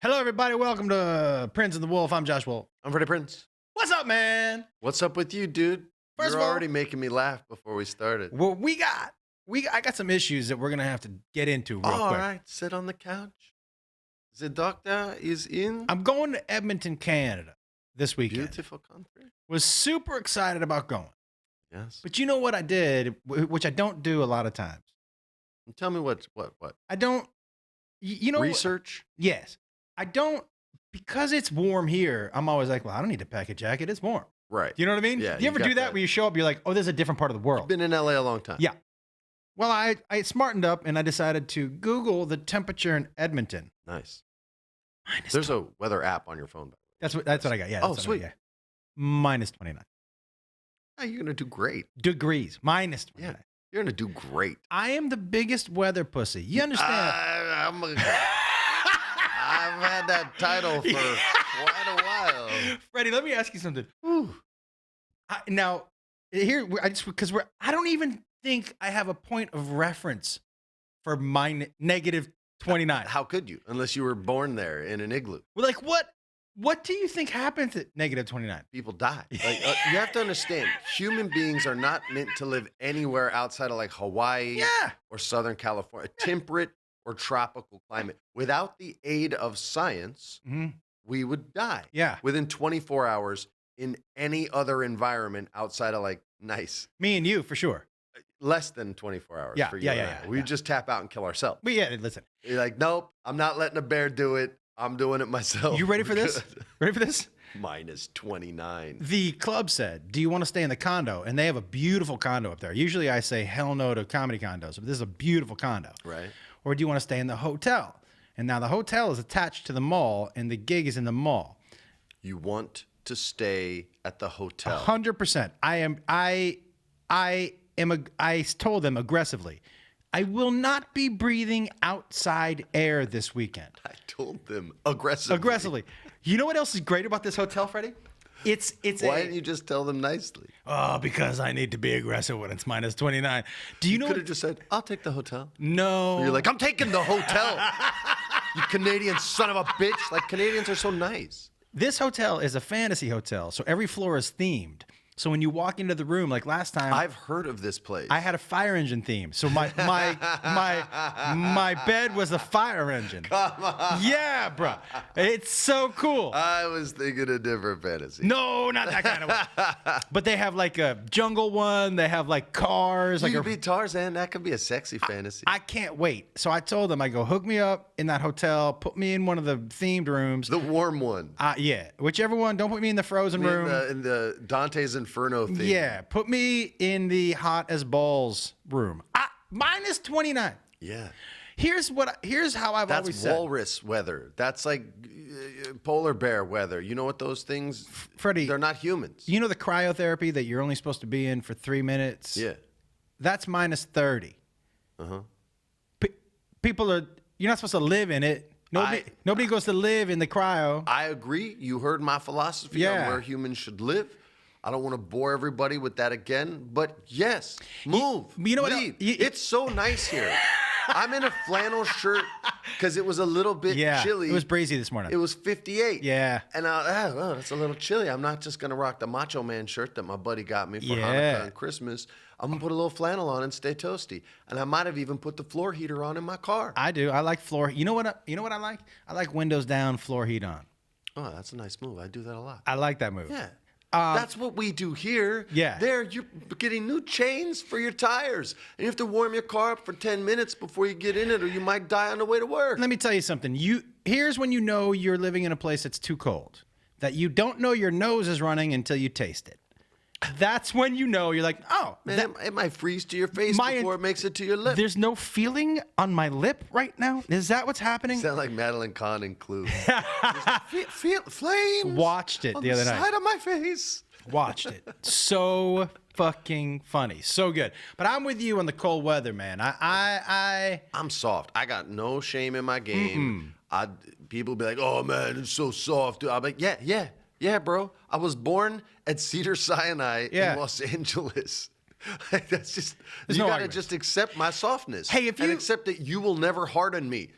Hello, everybody. Welcome to Prinze The Wolf. I'm Josh Wolf. I'm Freddie Prinze. What's up, man? What's up with you, dude? First You're of all, already making me laugh before we started. well, I got some issues that we're gonna have to get into real All quick. right, sit on the couch. The doctor is in. I'm going to Edmonton, Canada this weekend. Beautiful country. Was super excited about going, Yes. but you know what I did, which I don't do a lot of times. Tell me what? I don't. You know, Research? yes, I don't, because it's warm here. I'm always like, well, I don't need to pack a jacket. It's warm. Right. You know what I mean? Yeah, You you ever got do that that. where you show up, you're like, oh, this is a different part of the world. Been in LA a long time. Yeah. Well, I smartened up and I decided to Google the temperature in Edmonton. Nice. Minus There's a weather app on your phone. That's what I got. Yeah. Oh, that's what I sweet. got, yeah. Minus 29 Oh, you're gonna do great. degrees. Minus 29. Yeah. You're gonna do great. I am the biggest weather pussy. You understand? I've had that title for quite a while. Freddie, let me ask you something. Whew. Now, here, I don't even think I have a point of reference for negative 29. How could you? Unless you were born there in an igloo. Well, like, what do you think happens at negative 29? People die. Like, you have to understand, human beings are not meant to live anywhere outside of like Hawaii Yeah. or Southern California, a temperate or tropical climate. Without the aid of science, Mhm. we would die Yeah. within 24 hours in any other environment outside of like nice. Me and you, for sure. Less than 24 hours Yeah, for you yeah, and yeah, I. yeah, We yeah. just tap out and kill ourselves. But yeah, listen. You're like, nope, I'm not letting a bear do it. I'm doing it myself. You ready for We're this? good. Ready for this? Minus 29. The club said, do you want to stay in the condo? And they have a beautiful condo up there. Usually I say hell no to comedy condos, but this is a beautiful condo. Right. Or do you want to stay in the hotel? And now the hotel is attached to the mall and the gig is in the mall. You want to stay at the hotel. 100%. I told them aggressively, I will not be breathing outside air this weekend. I told them aggressively. Aggressively. You know what else is great about this hotel, Freddie? It's Why didn't you just tell them nicely? because I need to be aggressive when it's minus 29. Do you know? Could have just said, I'll take the hotel. No. You're like, I'm taking the hotel. You Canadian son of a bitch. Like, Canadians are so nice. This hotel is a fantasy hotel, so every floor is themed. So when you walk into the room, like last time, I've heard of this place. I had a fire engine theme. So my bed was a fire engine. Come on. Yeah, bro. It's so cool. I was thinking a different fantasy. No, not that kind of one. But they have like a jungle one. They have like cars. You Like could be Tarzan. That could be a sexy fantasy. I can't wait. So I told them, I go, hook me up in that hotel. Put me in one of the themed rooms. The warm one. Yeah, whichever one. Don't put me in the frozen room. In the Dante's Inferno theme. Yeah, put me in the hot as balls room. Minus 29. Yeah. Here's how I've always That's said. walrus weather. That's like polar bear weather. You know what those things? Freddie, They're not humans. you know the cryotherapy that you're only supposed to be in for 3 minutes? Yeah. That's minus 30. Uh-huh. You're not supposed to live in it. Nobody goes to live in the cryo. I agree. You heard my philosophy Yeah. on where humans should live. I don't want to bore everybody with that again, but yes, move. you know what? Leave. It's so nice here. I'm in a flannel shirt because it was a little bit chilly. It was breezy this morning. It was 58. Yeah. And that's a little chilly. I'm not just going to rock the Macho Man shirt that my buddy got me for Yeah. Hanukkah and Christmas. I'm going to put a little flannel on and stay toasty. And I might have even put the floor heater on in my car. I do. I like floor. You know what I like? I like windows down, floor heat on. Oh, that's a nice move. I do that a lot. I like that move. Yeah. That's what we do here. Yeah. There, you're getting new chains for your tires. And you have to warm your car up for 10 minutes before you get in it, or you might die on the way to work. Let me tell you something. Here's when you know you're living in a place that's too cold. That you don't know your nose is running until you taste it. That's when you know you're like, oh, Man, it might freeze to your face before it makes it to your lip. there's no feeling on my lip right now. Is that what's happening? Sound like Madeline Kahn in Clue. feel flames. Watched it on the other night. side of my face. Watched it. So fucking funny. So good. But I'm with you on the cold weather, man. I'm soft. I got no shame in my game. People be like, "Oh man, it's so soft." I'm like, "Yeah, bro. I was born at Cedar Sinai in Los Angeles." That's just you no gotta argument. just accept my softness. Hey, if and you- accept that you will never harden me.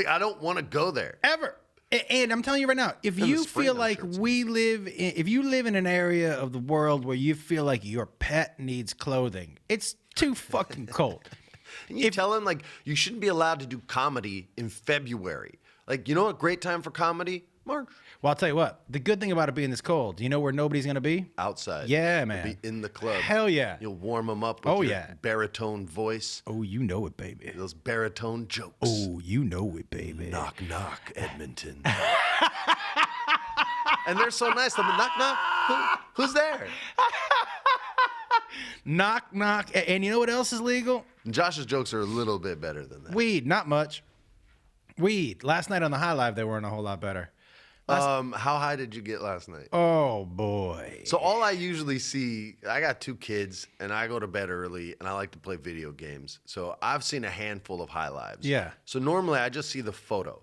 I don't want to go there. Ever. And I'm telling you right now, if you feel like if you live in an area of the world where you feel like your pet needs clothing, it's too fucking cold. And you tell him, like, you shouldn't be allowed to do comedy in February. Like, you know what great time for comedy? March. Well, I'll tell you what. The good thing about it being this cold, you know where nobody's going to be? Outside. Yeah, man. You'll be in the club. Hell yeah. You'll warm them up with your baritone voice. Oh, you know it, baby. Those baritone jokes. Oh, you know it, baby. Knock, knock, Edmonton. And they're so nice. They'll be, knock, knock. Who's there? Knock, knock. And you know what else is legal? And Josh's jokes are a little bit better than that. Weed, not much. Weed. Last night on the High Live, they weren't a whole lot better. How high did you get last night? Oh, boy. So all I usually see, I got 2 kids, and I go to bed early, and I like to play video games. So I've seen a handful of High Lives. Yeah. So normally I just see the photo.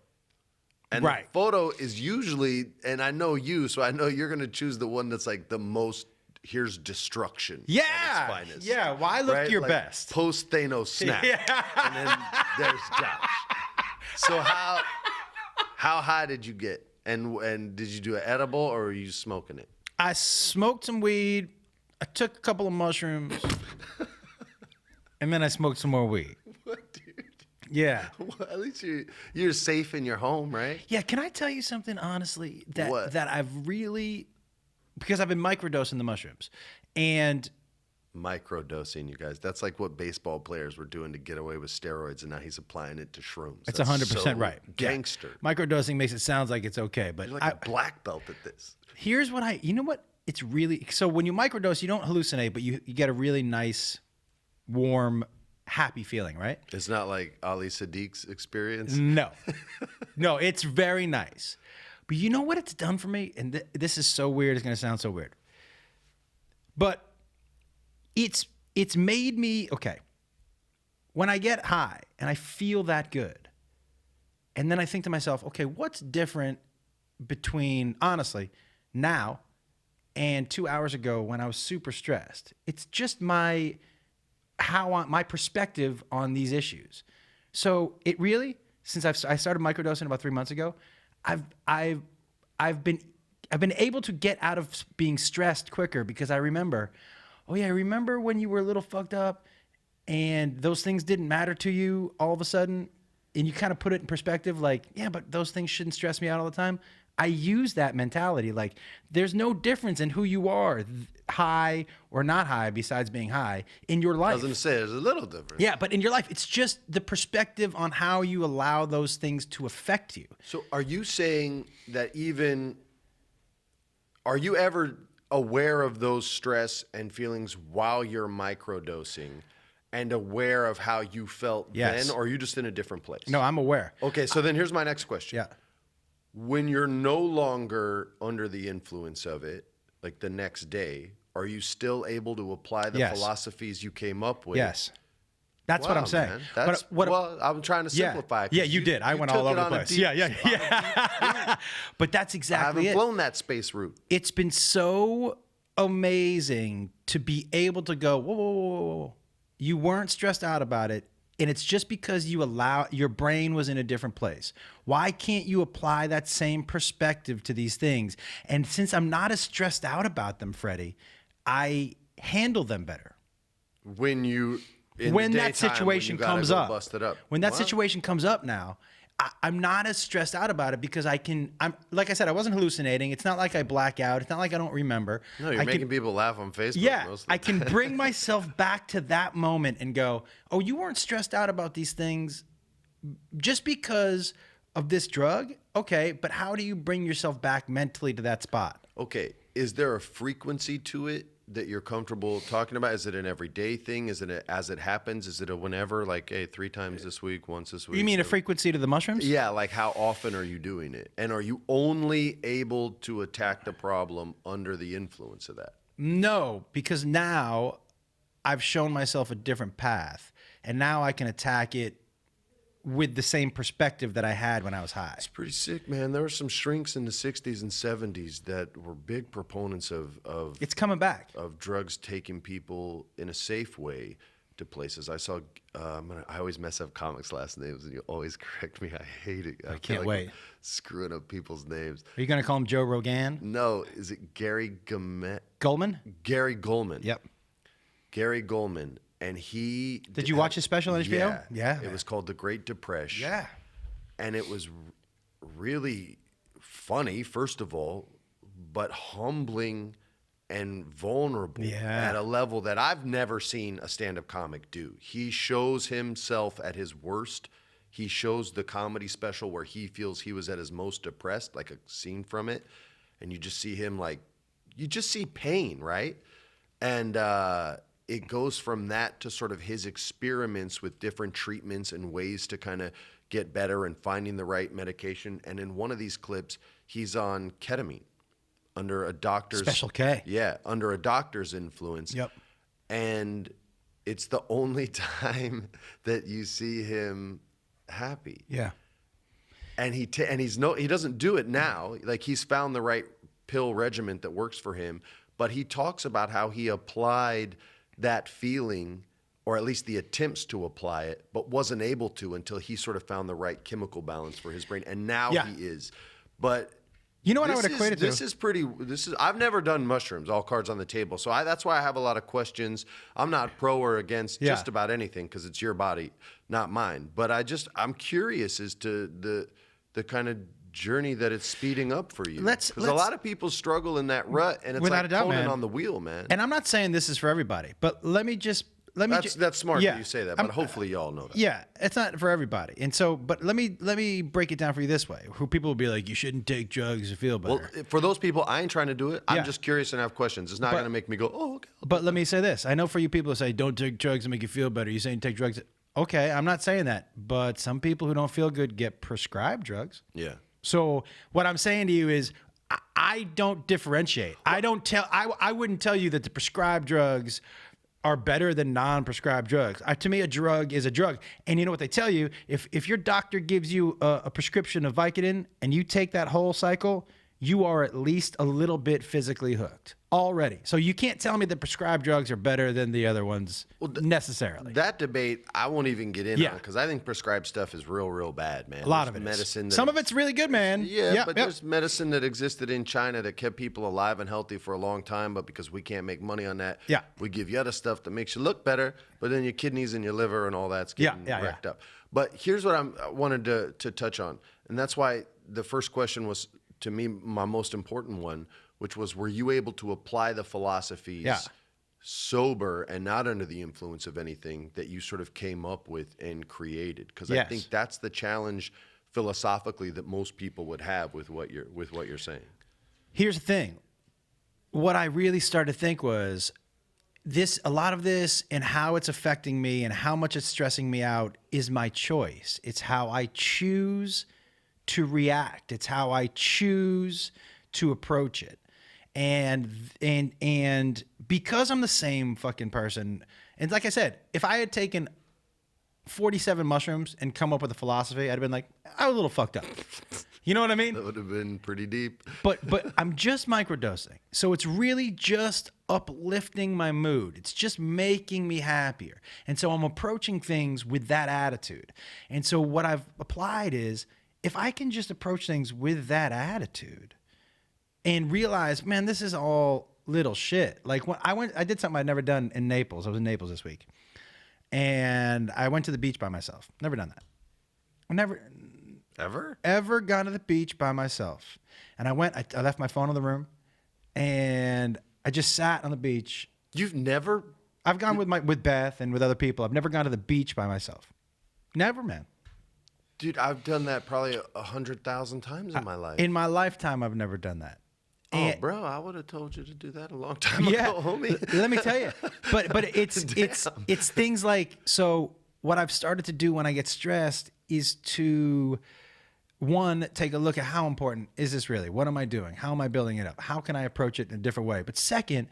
And the photo is usually, and I know you, so I know you're going to choose the one that's like the most, here's destruction. Yeah. At its finest. Yeah. Why look your like best? Post Thanos snap. Yeah. And then there's Josh. So how high did you get? And did you do an edible or were you smoking it? I smoked some weed. I took a couple of mushrooms. And then I smoked some more weed. What, dude? Yeah. Well, at least you're safe in your home, right? Yeah. Can I tell you something honestly What? that I've really, because I've been microdosing the mushrooms, and Microdosing, you guys. That's like what baseball players were doing to get away with steroids, and now he's applying it to shrooms. It's 100% right. Gangster. Yeah. Microdosing makes it sound like it's okay, but You're like a black belt at this. Here's what you know what? It's really, so when you microdose, you don't hallucinate, but you get a really nice, warm, happy feeling, right? It's not like Ali Sadiq's experience. No. No, it's very nice. But you know what it's done for me? And this is so weird. It's going to sound so weird. But it's made me, okay, when I get high and I feel that good, and then I think to myself, okay, what's different between, honestly, now and 2 hours ago when I was super stressed? It's just my perspective on these issues. So it really, since I started microdosing about 3 months ago, I've been able to get out of being stressed quicker because I remember, oh yeah, I remember when you were a little fucked up and those things didn't matter to you all of a sudden, and you kind of put it in perspective like, yeah, but those things shouldn't stress me out all the time. I use that mentality. Like, there's no difference in who you are, high or not high, besides being high in your life. I was going to say, there's a little difference. Yeah, but in your life, it's just the perspective on how you allow those things to affect you. So are you saying that are you ever aware of those stress and feelings while you're microdosing and aware of how you felt then, or are you just in a different place? No, I'm aware. Okay, so then here's my next question. Yeah. When you're no longer under the influence of it, like the next day, are you still able to apply the philosophies you came up with? Yes. That's what I'm saying. Man. That's, well, I'm trying to simplify. Yeah, you did. I went all over the place. Yeah. But that's exactly it. I haven't flown that space route. It's been so amazing to be able to go, whoa, whoa, whoa, whoa. You weren't stressed out about it. And it's just because your brain was in a different place. Why can't you apply that same perspective to these things? And since I'm not as stressed out about them, Freddie, I handle them better. When that situation comes up. Bust it up. When that situation comes up now, I'm not as stressed out about it because I'm like I said, I wasn't hallucinating. It's not like I black out. It's not like I don't remember. No, you're making people laugh on Facebook. Yeah, most of the I can bring myself back to that moment and go, oh, you weren't stressed out about these things just because of this drug? Okay, but how do you bring yourself back mentally to that spot? Okay, is there a frequency to it that you're comfortable talking about? Is it an everyday thing? Is it as it happens? Is it a whenever, like, hey, 3 times this week, once this week? You mean a frequency to the mushrooms? Yeah, like how often are you doing it? And are you only able to attack the problem under the influence of that? No, because now I've shown myself a different path, and now I can attack it with the same perspective that I had when I was high. It's pretty sick, man. There were some shrinks in the 60s and 70s that were big proponents of it's coming back. Of drugs taking people in a safe way to places. I saw. I always mess up comics' last names, and you always correct me. I hate it. I can't wait. Screwing up people's names. Are you going to call him Joe Rogan? No, is it Gary Goldman? Gary Goldman. Yep. Gary Goldman, and he. Did you watch his special on HBO? Yeah. It was called The Great Depression. Yeah. And it was really funny, first of all, but humbling and vulnerable at a level that I've never seen a stand-up comic do. He shows himself at his worst. He shows the comedy special where he feels he was at his most depressed, like a scene from it. And you just see him you just see pain, right? And it goes from that to sort of his experiments with different treatments and ways to kind of get better and finding the right medication. And in one of these clips, he's on ketamine under a doctor's Special K. Yeah, under a doctor's influence. Yep. And it's the only time that you see him happy. Yeah. And he doesn't do it now. Like, he's found the right pill regimen that works for him, but he talks about how he applied that feeling, or at least the attempts to apply it, but wasn't able to until he sort of found the right chemical balance for his brain. And now he is. But you know what I would equate it to? I've never done mushrooms, all cards on the table. So that's why I have a lot of questions. I'm not pro or against just about anything, because it's your body, not mine. But I'm curious as to the kind of journey that it's speeding up for you. Because a lot of people struggle in that rut, and it's like Conan on the wheel, man. And I'm not saying this is for everybody, but that's smart that you say that, but hopefully you all know that. Yeah, it's not for everybody. And so, but let me break it down for you this way. Who people will be like, you shouldn't take drugs to feel better. Well, for those people, I ain't trying to do it. I'm just curious and have questions. It's not going to make me go, oh, okay. But let me say this. I know for you people who say, don't take drugs to make you feel better. You're saying take drugs. Okay, I'm not saying that. But some people who don't feel good get prescribed drugs. Yeah. So what I'm saying to you is, I don't differentiate. I wouldn't tell you that the prescribed drugs are better than non-prescribed drugs. To me, a drug is a drug. And you know what they tell you? If your doctor gives you a prescription of Vicodin and you take that whole cycle, you are at least a little bit physically hooked already. So you can't tell me that prescribed drugs are better than the other ones necessarily. That debate, I won't even get in on, because I think prescribed stuff is real bad, man. A lot of medicine. Some of it's really good, man. Yeah, but there's medicine that existed in China that kept people alive and healthy for a long time, but because we can't make money on that, we give you other stuff that makes you look better, but then your kidneys and your liver and all that's getting wrecked up. But here's what I wanted to touch on, and that's why the first question was, to me, my most important one, which was, were you able to apply the philosophies sober and not under the influence of anything that you sort of came up with and created? Because I think that's the challenge philosophically that most people would have with what you're saying. Here's the thing. What I really started to think was a lot of this and how it's affecting me and how much it's stressing me out is my choice. It's how I choose to react. It's how I choose to approach it. And because I'm the same fucking person, and like I said, if I had taken 47 mushrooms and come up with a philosophy, I'd have been like, I was a little fucked up. You know what I mean? That would have been pretty deep. But I'm just microdosing. So it's really just uplifting my mood. It's just making me happier. And so I'm approaching things with that attitude. And so what I've applied is, if I can just approach things with that attitude and realize, man, this is all little shit. Like when I did something I'd never done in Naples. I was in Naples this week. And I went to the beach by myself. Never done that. Ever gone to the beach by myself. And I left my phone in the room and I just sat on the beach. I've gone with Beth and with other people. I've never gone to the beach by myself. Never, man. Dude, I've done that probably 100,000 times in my life. In my lifetime, I've never done that. Bro, I would have told you to do that a long time ago, homie. Let me tell you. But it's things like, so what I've started to do when I get stressed is to, one, take a look at how important is this really? What am I doing? How am I building it up? How can I approach it in a different way? But second,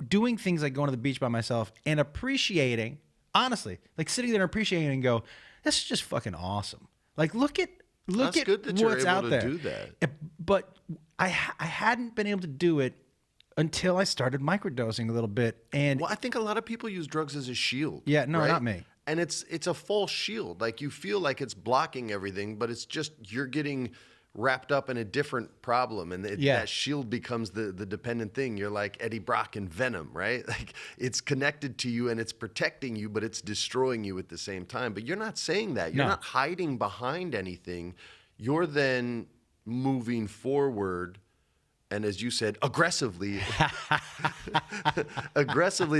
doing things like going to the beach by myself and appreciating, honestly, like sitting there and appreciating and go, this is just fucking awesome. Like, look at good that what's out there. Do that. But I hadn't been able to do it until I started microdosing a little bit. And Well, I think a lot of people use drugs as a shield. Yeah, no, right? not me. And it's a false shield. Like you feel like it's blocking everything, but it's just you're getting wrapped up in a different problem, and that shield becomes the dependent thing. You're like Eddie Brock in Venom, right? Like it's connected to you and it's protecting you, but it's destroying you at the same time. But you're not saying that. You're not hiding behind anything. You're then moving forward. And as you said, aggressively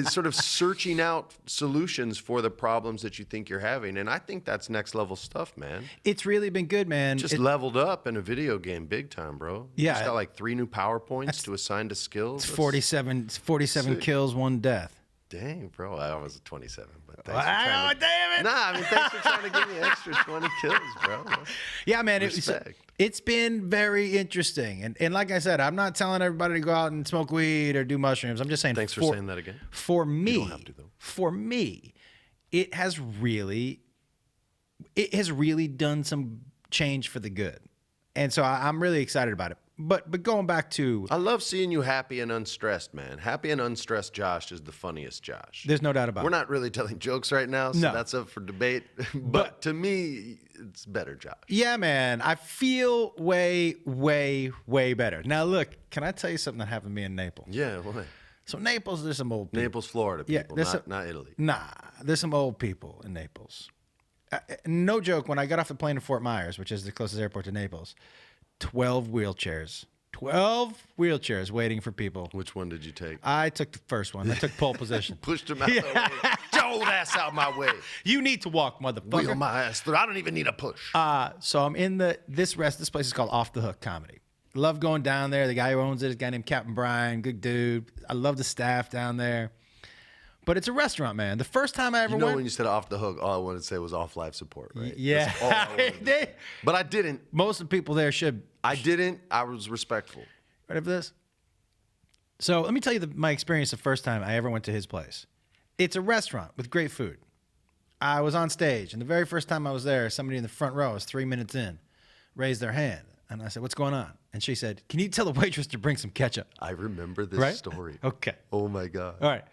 sort of searching out solutions for the problems that you think you're having. And I think that's next level stuff, man. it's really been good, man. Just leveled up in a video game big time, bro. Yeah. Just got like 3 new power points to assign to skills. It's 47 kills, 1 death. Dang, bro. I was at 27, but thanks Wow, for trying to, damn it. Nah, I mean, thanks for trying to give me an extra 20 kills, bro. Yeah, man. Respect. It's been very interesting. And like I said, I'm not telling everybody to go out and smoke weed or do mushrooms. I'm just saying. Thanks for saying that again. For me, You don't have to, though. For me, it has really done some change for the good. And so I'm really excited about it. But going back to... I love seeing you happy and unstressed, man. Happy and unstressed Josh is the funniest Josh. There's no doubt about it. We're not really telling jokes right now, so No. that's up for debate. But to me, it's better, Josh. Yeah, man. I feel way, way, way better. Now, look, can I tell you something that happened to me in Naples? Yeah, what? So Naples, there's some old people. Naples, Florida people, not Italy. Nah, there's some old people in Naples. No joke, when I got off the plane to Fort Myers, which is the closest airport to Naples, 12 wheelchairs. 12 wheelchairs waiting for people. Which one did you take? I took the first one. I took pole position. Pushed him out the way. Get your old ass out my way. You need to walk, motherfucker. Wheel my ass through. I don't even need a push. So I'm in this place is called Off the Hook Comedy. Love going down there. The guy who owns it is a guy named Captain Brian. Good dude. I love the staff down there. But it's a restaurant, man. The first time I ever went. When you said off the hook, all I wanted to say was off life support, right? Yeah. That's all I wanted to say. But I didn't. Most of the people there should. I didn't. I was respectful. Ready for this? So let me tell you my experience the first time I ever went to his place. It's a restaurant with great food. I was on stage, and the very first time I was there, somebody in the front row was 3 minutes in, raised their hand. And I said, "What's going on?" And she said, "Can you tell the waitress to bring some ketchup?" I remember this story. Okay. Oh, my God. All right.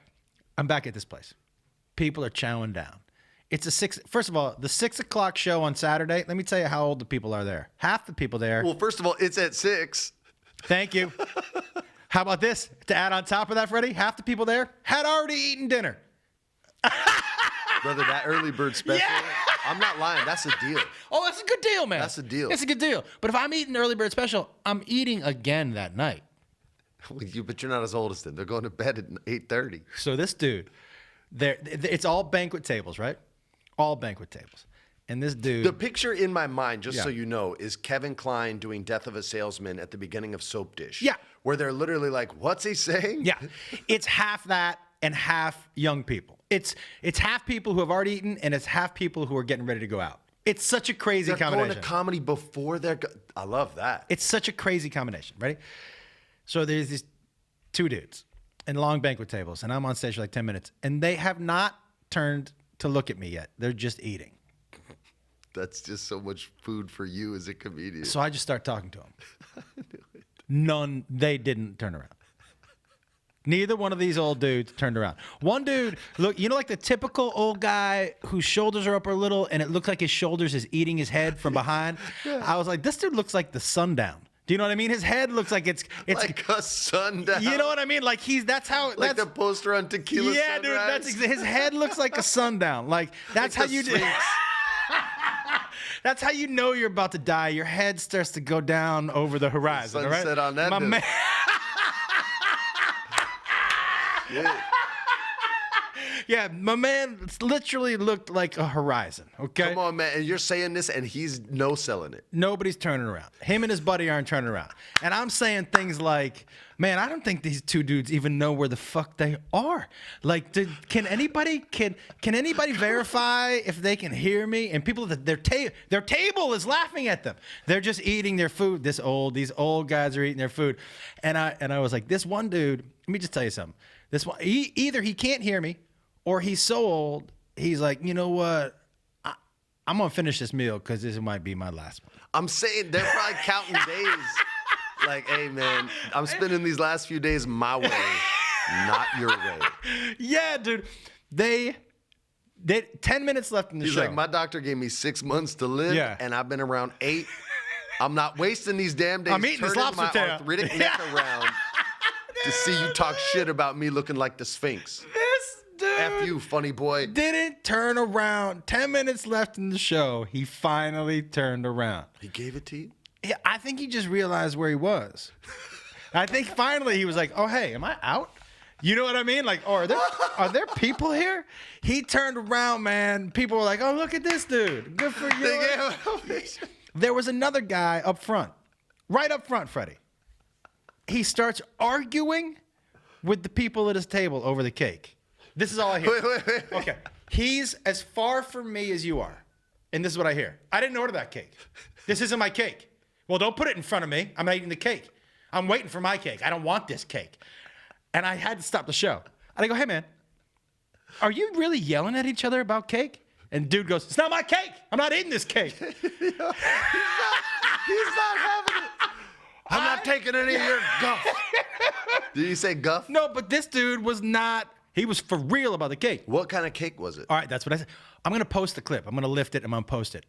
I'm back at this place. People are chowing down. First of all, the 6 o'clock show on Saturday, let me tell you how old the people are there. Half the people there. Well, first of all, it's at 6. Thank you. How about this? To add on top of that, Freddie, half the people there had already eaten dinner. Brother, that early bird special, Yeah. I'm not lying. That's a deal. Oh, that's a good deal, man. That's a deal. It's a good deal. But if I'm eating early bird special, I'm eating again that night. But you're not as old as them. They're going to bed at 8:30. So this dude, it's all banquet tables, right? All banquet tables. And this dude. The picture in my mind, just so Yeah. you know, is Kevin Kline doing Death of a Salesman at the beginning of Soap Dish. Yeah. Where they're literally like, what's he saying? Yeah. It's half that and half young people. It's half people who have already eaten and it's half people who are getting ready to go out. It's such a crazy They're combination. going to comedy before I love that. It's such a crazy combination. Ready? So there's these 2 dudes in long banquet tables, and I'm on stage for like 10 minutes, and they have not turned to look at me yet. They're just eating. That's just so much food for you as a comedian. So I just start talking to them. They didn't turn around. Neither one of these old dudes turned around. One dude, look, like the typical old guy whose shoulders are up a little, and it looks like his shoulders is eating his head from behind. Yeah. I was like, this dude looks like the sundown. Do you know what I mean? His head looks like it's like a sundown. You know what I mean? Like that's the poster on Tequila Yeah, Sunrise. dude, his head looks like a sundown. Like that's like how you do. That's how you know you're about to die. Your head starts to go down over the horizon. Sunset all right? on that. My man. Yeah. Yeah, my man literally looked like a horizon, okay? Come on, man. And you're saying this, and he's no-selling it. Nobody's turning around. Him and his buddy aren't turning around. And I'm saying things like, man, I don't think these 2 dudes even know where the fuck they are. Like, can anybody verify if they can hear me? And people, their table is laughing at them. They're just eating their food. These old guys are eating their food. And I was like, this one dude, let me just tell you something. This one, either he can't hear me, or he's so old, he's like, you know what? I'm going to finish this meal because this might be my last one. I'm saying they're probably counting days. Like, hey, man, I'm spending these last few days my way, not your way. Yeah, dude. They 10 minutes left in the He's show. like, my doctor gave me 6 months to live, Yeah. and I've been around 8. I'm not wasting these damn days I'm eating this turning my lobster tail. arthritic neck around to see you talk shit about me looking like the Sphinx. This dude F you, funny boy. didn't turn around. 10 minutes left in the show. He finally turned around. He gave it to you? Yeah, I think he just realized where he was. I think finally he was like, oh, hey, am I out? You know what I mean? Like, oh, are there people here? He turned around, man. People were like, oh, look at this dude. Good for you. There was another guy up front, right up front, Freddie. He starts arguing with the people at his table over the cake. This is all I hear. Wait. Okay. He's as far from me as you are. And this is what I hear. I didn't order that cake. This isn't my cake. Well, don't put it in front of me. I'm not eating the cake. I'm waiting for my cake. I don't want this cake. And I had to stop the show. And I go, hey, man, are you really yelling at each other about cake? And dude goes, it's not my cake. I'm not eating this cake. He's not having it. I'm not taking any of your guff. Did you say guff? No, but this dude was not. He was for real about the cake. What kind of cake was it? All right, that's what I said. I'm going to post the clip. I'm going to lift it and I'm going to post it.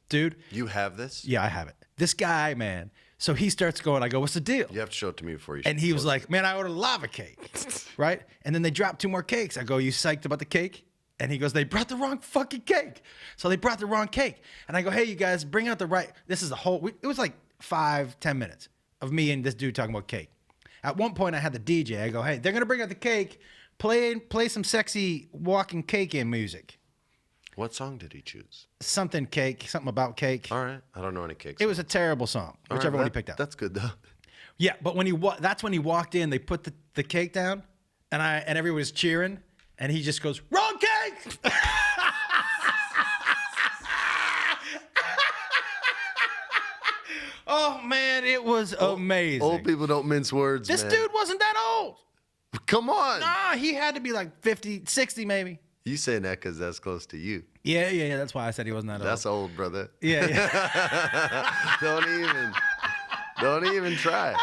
Dude. You have this? Yeah, I have it. This guy, man. So he starts going, I go, what's the deal? You have to show it to me before you And he was like, man, I ordered a lava cake. Right? And then they dropped 2 more cakes. I go, you psyched about the cake? And he goes, they brought the wrong fucking cake. So they brought the wrong cake. And I go, hey, you guys, bring out the right. This is the whole, it was like 5-10 minutes of me and this dude talking about cake. At one point, I had the DJ. I go, hey, they're going to bring out the cake. Play some sexy walking cake in music. What song did he choose? Something cake, something about cake. All right. I don't know any cakes. It was a terrible song, whichever one he picked out. That's good, though. Yeah, but when that's when he walked in, they put the cake down, and everyone was cheering, and he just goes, wrong cake! Oh, man, it was amazing. Old people don't mince words, This man. dude wasn't that old. Come on. Nah, he had to be like 50, 60 maybe. You saying that because that's close to you. Yeah. That's why I said he wasn't that old. That's old, brother. Yeah. Don't even try.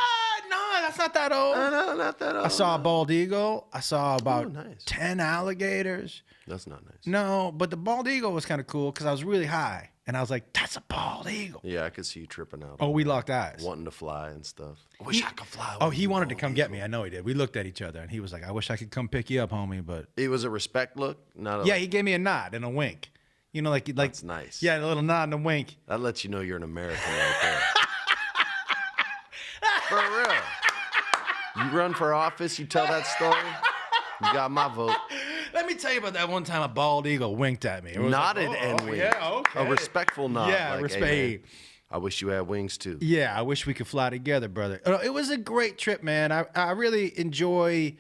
No, that's not that old. No, not that old. I saw a bald eagle. I saw about nice. 10 alligators. That's not nice. No, but the bald eagle was kind of cool because I was really high. And I was like, that's a bald eagle. Yeah, I could see you tripping out. Oh, we locked eyes. Wanting to fly and stuff. I wish I could fly. Oh, he wanted to come get me. I know he did. We looked at each other, and he was like, I wish I could come pick you up, homie. But It was a respect look, not a. yeah, he gave me a nod and a wink. You know, like That's nice. Yeah, a little nod and a wink. That lets you know you're an American right there. For real. You run for office, you tell that story, you got my vote. Let me tell you about that one time a bald eagle winked at me. It was Nodded like, and winked. Yeah, okay. A respectful nod. Yeah, like, respect. Hey, man, I wish you had wings too. Yeah, I wish we could fly together, brother. It was a great trip, man. I really enjoy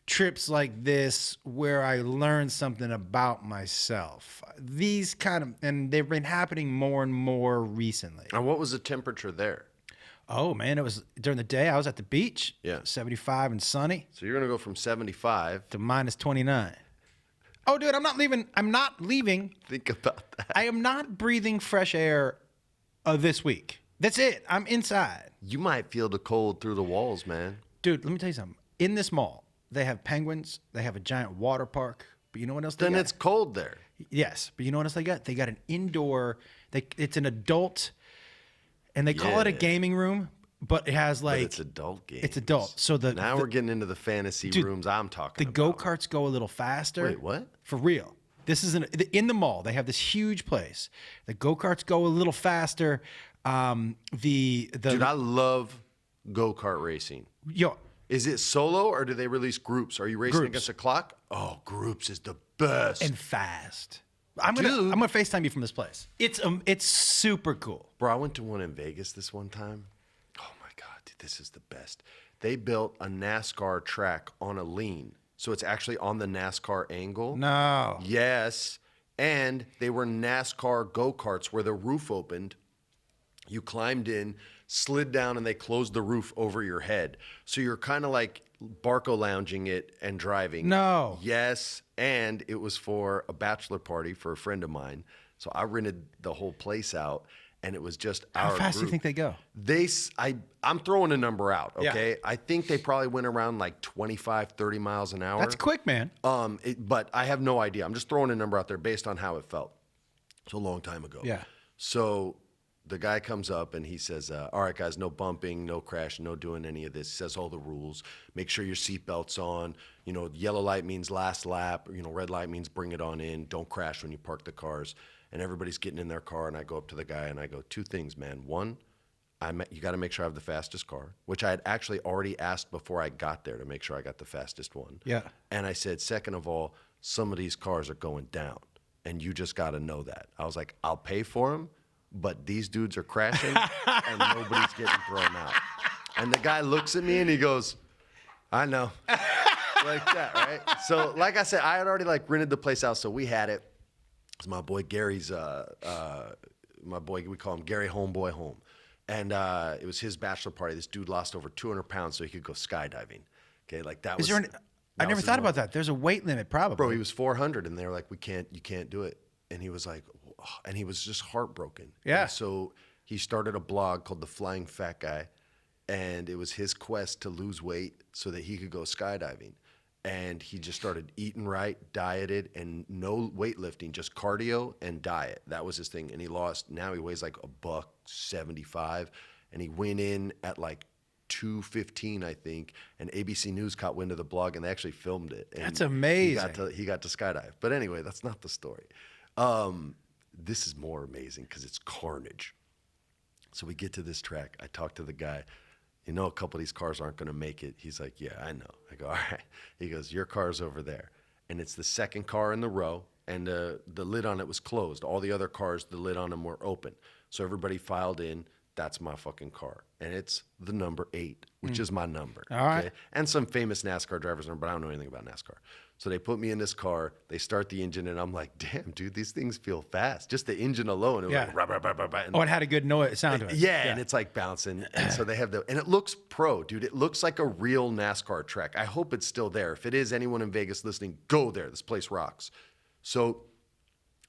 trips like this where I learn something about myself. These and they've been happening more and more recently. And what was the temperature there? Oh, man, it was during the day. I was at the beach. Yeah. 75 and sunny So you're going to go from 75. to minus 29. Oh, dude, I'm not leaving. Think about that. I am not breathing fresh air this week. That's it. I'm inside. You might feel the cold through the walls, man. Dude, let me tell you something. In this mall, they have penguins. They have a giant water park. But you know what else they Then got? it's cold there. Yes, but you know what else they got? They got an indoor. It's an adult, and they call it a Yeah. gaming room, but it has like But it's adult games. It's adult. So Now we're getting into the fantasy rooms I'm talking the about. go-karts go a little faster. Wait, what? For real. This is in the mall. They have this huge place. The go-karts go a little faster. Dude, I love go-kart racing. Yo, Is it solo or do they release groups? Are you racing Groups. against a clock? Oh, groups is the best. and fast. I'm gonna FaceTime you from this place. It's super cool. Bro, I went to one in Vegas this one time. Oh my God, dude, this is the best. They built a NASCAR track on a lean. So it's actually on the NASCAR angle. No. Yes. And they were NASCAR go-karts where the roof opened. You climbed in, slid down, and they closed the roof over your head. So you're kind of like Barco lounging it and driving. No. Yes. And it was for a bachelor party for a friend of mine. So I rented the whole place out. and it was just How our fast do you group. think they go? I'm throwing a number out, okay? Yeah. I think they probably went around like 25, 30 miles an hour. That's quick, man. But I have no idea. I'm just throwing a number out there based on how it felt. It's a long time ago. Yeah. So the guy comes up and he says, all right, guys, no bumping, no crashing, no doing any of this. He says all the rules. Make sure your seatbelt's on. You know, yellow light means last lap. You know, red light means bring it on in. Don't crash when you park the cars. And everybody's getting in their car, and I go up to the guy and I go, two things, man. One, you got to make sure I have the fastest car, which I had actually already asked before I got there to make sure I got the fastest one. Yeah. And I said, second of all, some of these cars are going down, and you just got to know that. I was like, I'll pay for them, but these dudes are crashing, and nobody's getting thrown out. And the guy looks at me, and he goes, I know. Like that, right? So, like I said, I had already, like, rented the place out, so we had it. It's my boy Gary's, my boy, we call him Gary Homeboy Home. And it was his bachelor party. This dude lost over 200 pounds so he could go skydiving. Okay, like that was. I never thought about that. There's a weight limit, probably. Bro, he was 400, and they were like, you can't do it. And he was like, and he was just heartbroken. Yeah. And so he started a blog called The Flying Fat Guy, and it was his quest to lose weight so that he could go skydiving. And he just started eating right, dieted, and no weightlifting, just cardio and diet. That was his thing. And now he weighs like $175. And he went in at like 215, I think. And ABC News caught wind of the blog, and they actually filmed it. And that's amazing. He got to skydive. But anyway, that's not the story. This is more amazing because it's carnage. So we get to this track. I talk to the guy. You know, a couple of these cars aren't going to make it. He's like, yeah, I know. I go, all right. He goes, your car's over there. And it's the second car in the row, and the lid on it was closed. All the other cars, the lid on them were open. So everybody filed in. That's my fucking car. And it's the number 8, which is my number. All right. And some famous NASCAR drivers' number, but I don't know anything about NASCAR. So they put me in this car. They start the engine, and I'm like, damn, dude, these things feel fast. Just the engine alone. It was like, rah, rah, rah, rah, rah. Oh, it had a good sound to it. Yeah, and it's like bouncing. And so they have and it looks pro, dude. It looks like a real NASCAR track. I hope it's still there. If it is, anyone in Vegas listening, go there. This place rocks. So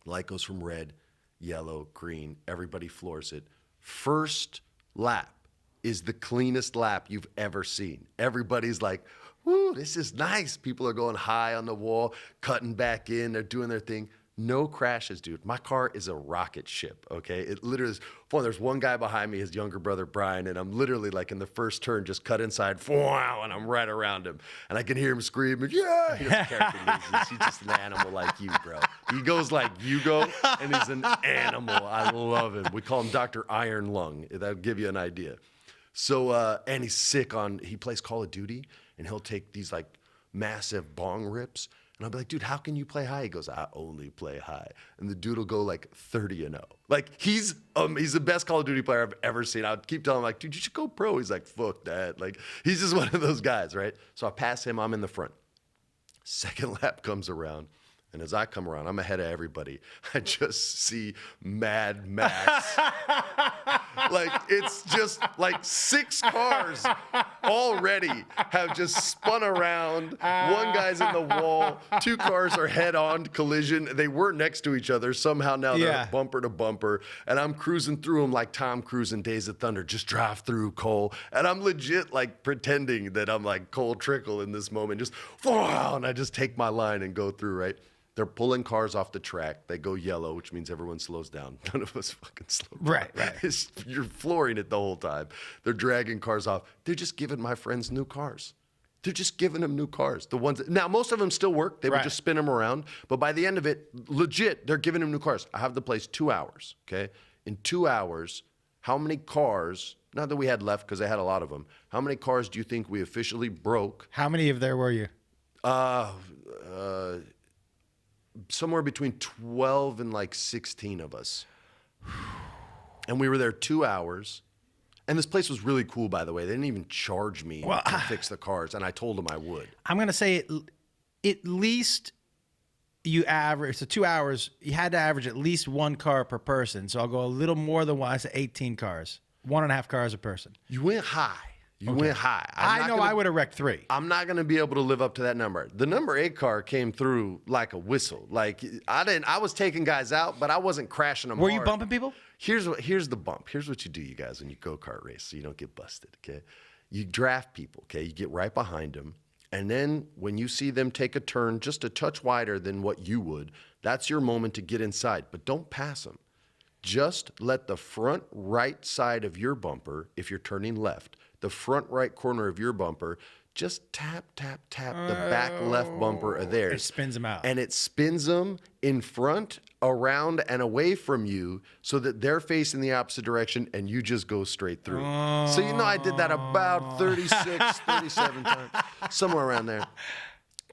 light goes from red, yellow, green. Everybody floors it. First lap is the cleanest lap you've ever seen. Everybody's like, woo, this is nice. People are going high on the wall, cutting back in. They're doing their thing. No crashes, dude. My car is a rocket ship, okay? It literally is fun. There's one guy behind me, his younger brother, Brian, and I'm literally like in the first turn, just cut inside, wow, and I'm right around him. And I can hear him screaming, yeah! He doesn't care if he loses. He's just an animal like you, bro. He goes like you go, and he's an animal. I love him. We call him Dr. Iron Lung. That'll give you an idea. So, and he's sick he plays Call of Duty, and he'll take these like massive bong rips. And I'll be like, dude, how can you play high? He goes, I only play high. And the dude will go like 30-0. Like he's the best Call of Duty player I've ever seen. I'll keep telling him like, dude, you should go pro. He's like, fuck that. Like he's just one of those guys, right? So I pass him, I'm in the front. Second lap comes around. And as I come around, I'm ahead of everybody. I just see Mad Max. Like, it's just like 6 cars already have just spun around. One guy's in the wall. 2 cars are head-on collision. They were next to each other. Somehow now they're bumper to bumper. And I'm cruising through them like Tom Cruise in Days of Thunder. Just drive through, Cole. And I'm legit like pretending that I'm like Cole Trickle in this moment. Just, wow, and I just take my line and go through, right? They're pulling cars off the track. They go yellow, which means everyone slows down. None of us fucking slow down. Right. You're flooring it the whole time. They're dragging cars off. They're just giving my friends new cars. They're just giving them new cars. The ones now, most of them still work. They would just spin them around. But by the end of it, legit, they're giving them new cars. I have the place 2 hours, okay? In 2 hours, how many cars, not that we had left because I had a lot of them, how many cars do you think we officially broke? How many of there were you? Somewhere between 12 and like 16 of us. And we were there 2 hours. And this place was really cool, by the way. They didn't even charge me to fix the cars, and I told them I would. I'm going to say at least you average, so 2 hours, you had to average at least 1 car per person. So I'll go a little more than I said 18 cars. 1.5 cars a person. You went high. You went high. I would have wrecked 3. I'm not going to be able to live up to that number. The number 8 car came through like a whistle. Like I was taking guys out, but I wasn't crashing them Were hard. you bumping people? Here's the bump. Here's what you do, you guys, when you go-kart race so you don't get busted, okay? You draft people, okay? You get right behind them. And then when you see them take a turn just a touch wider than what you would, that's your moment to get inside. But don't pass them. Just let the front right side of your bumper, if you're turning left, the front right corner of your bumper, just tap, tap, tap the back left bumper of theirs. It spins them out. And it spins them in front, around, and away from you so that they're facing the opposite direction and you just go straight through. So you know I did that about 36, 37 times, somewhere around there.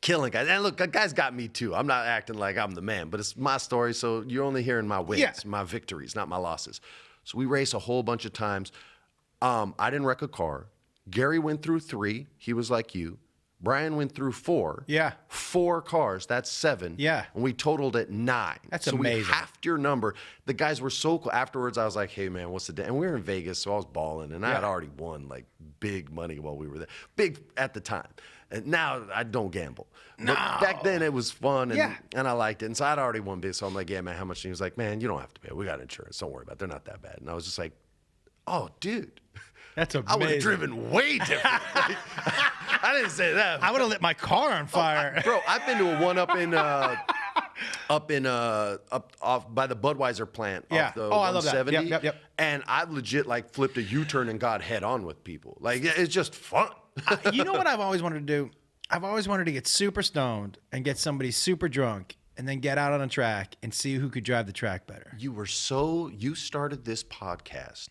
Killing guys. And look, guys got me too. I'm not acting like I'm the man, but it's my story, so you're only hearing my wins, my victories, not my losses. So we race a whole bunch of times. I didn't wreck a car. Gary went through 3. He was like you. Brian went through 4. Yeah. 4 cars. That's 7. Yeah. And we totaled at 9. That's so amazing. We halved your number. The guys were so cool. Afterwards, I was like, hey, man, what's the day? And we were in Vegas, so I was balling. And I had already won, like, big money while we were there. Big at the time. And now I don't gamble. No. But back then, it was fun, and I liked it. And so I'd already won big. So I'm like, yeah, man, how much? And he was like, man, you don't have to pay. We got insurance. Don't worry about it. They're not that bad. And I was just like, oh, dude. That's amazing. I would have driven way different. Like, I didn't say that. I would have lit my car on fire. Bro, I've been to a one up off by the Budweiser plant off the I love that. 170. Yep. And I've legit like flipped a U-turn and got head on with people. Like, it's just fun. You know what I've always wanted to do? I've always wanted to get super stoned and get somebody super drunk and then get out on a track and see who could drive the track better. You started this podcast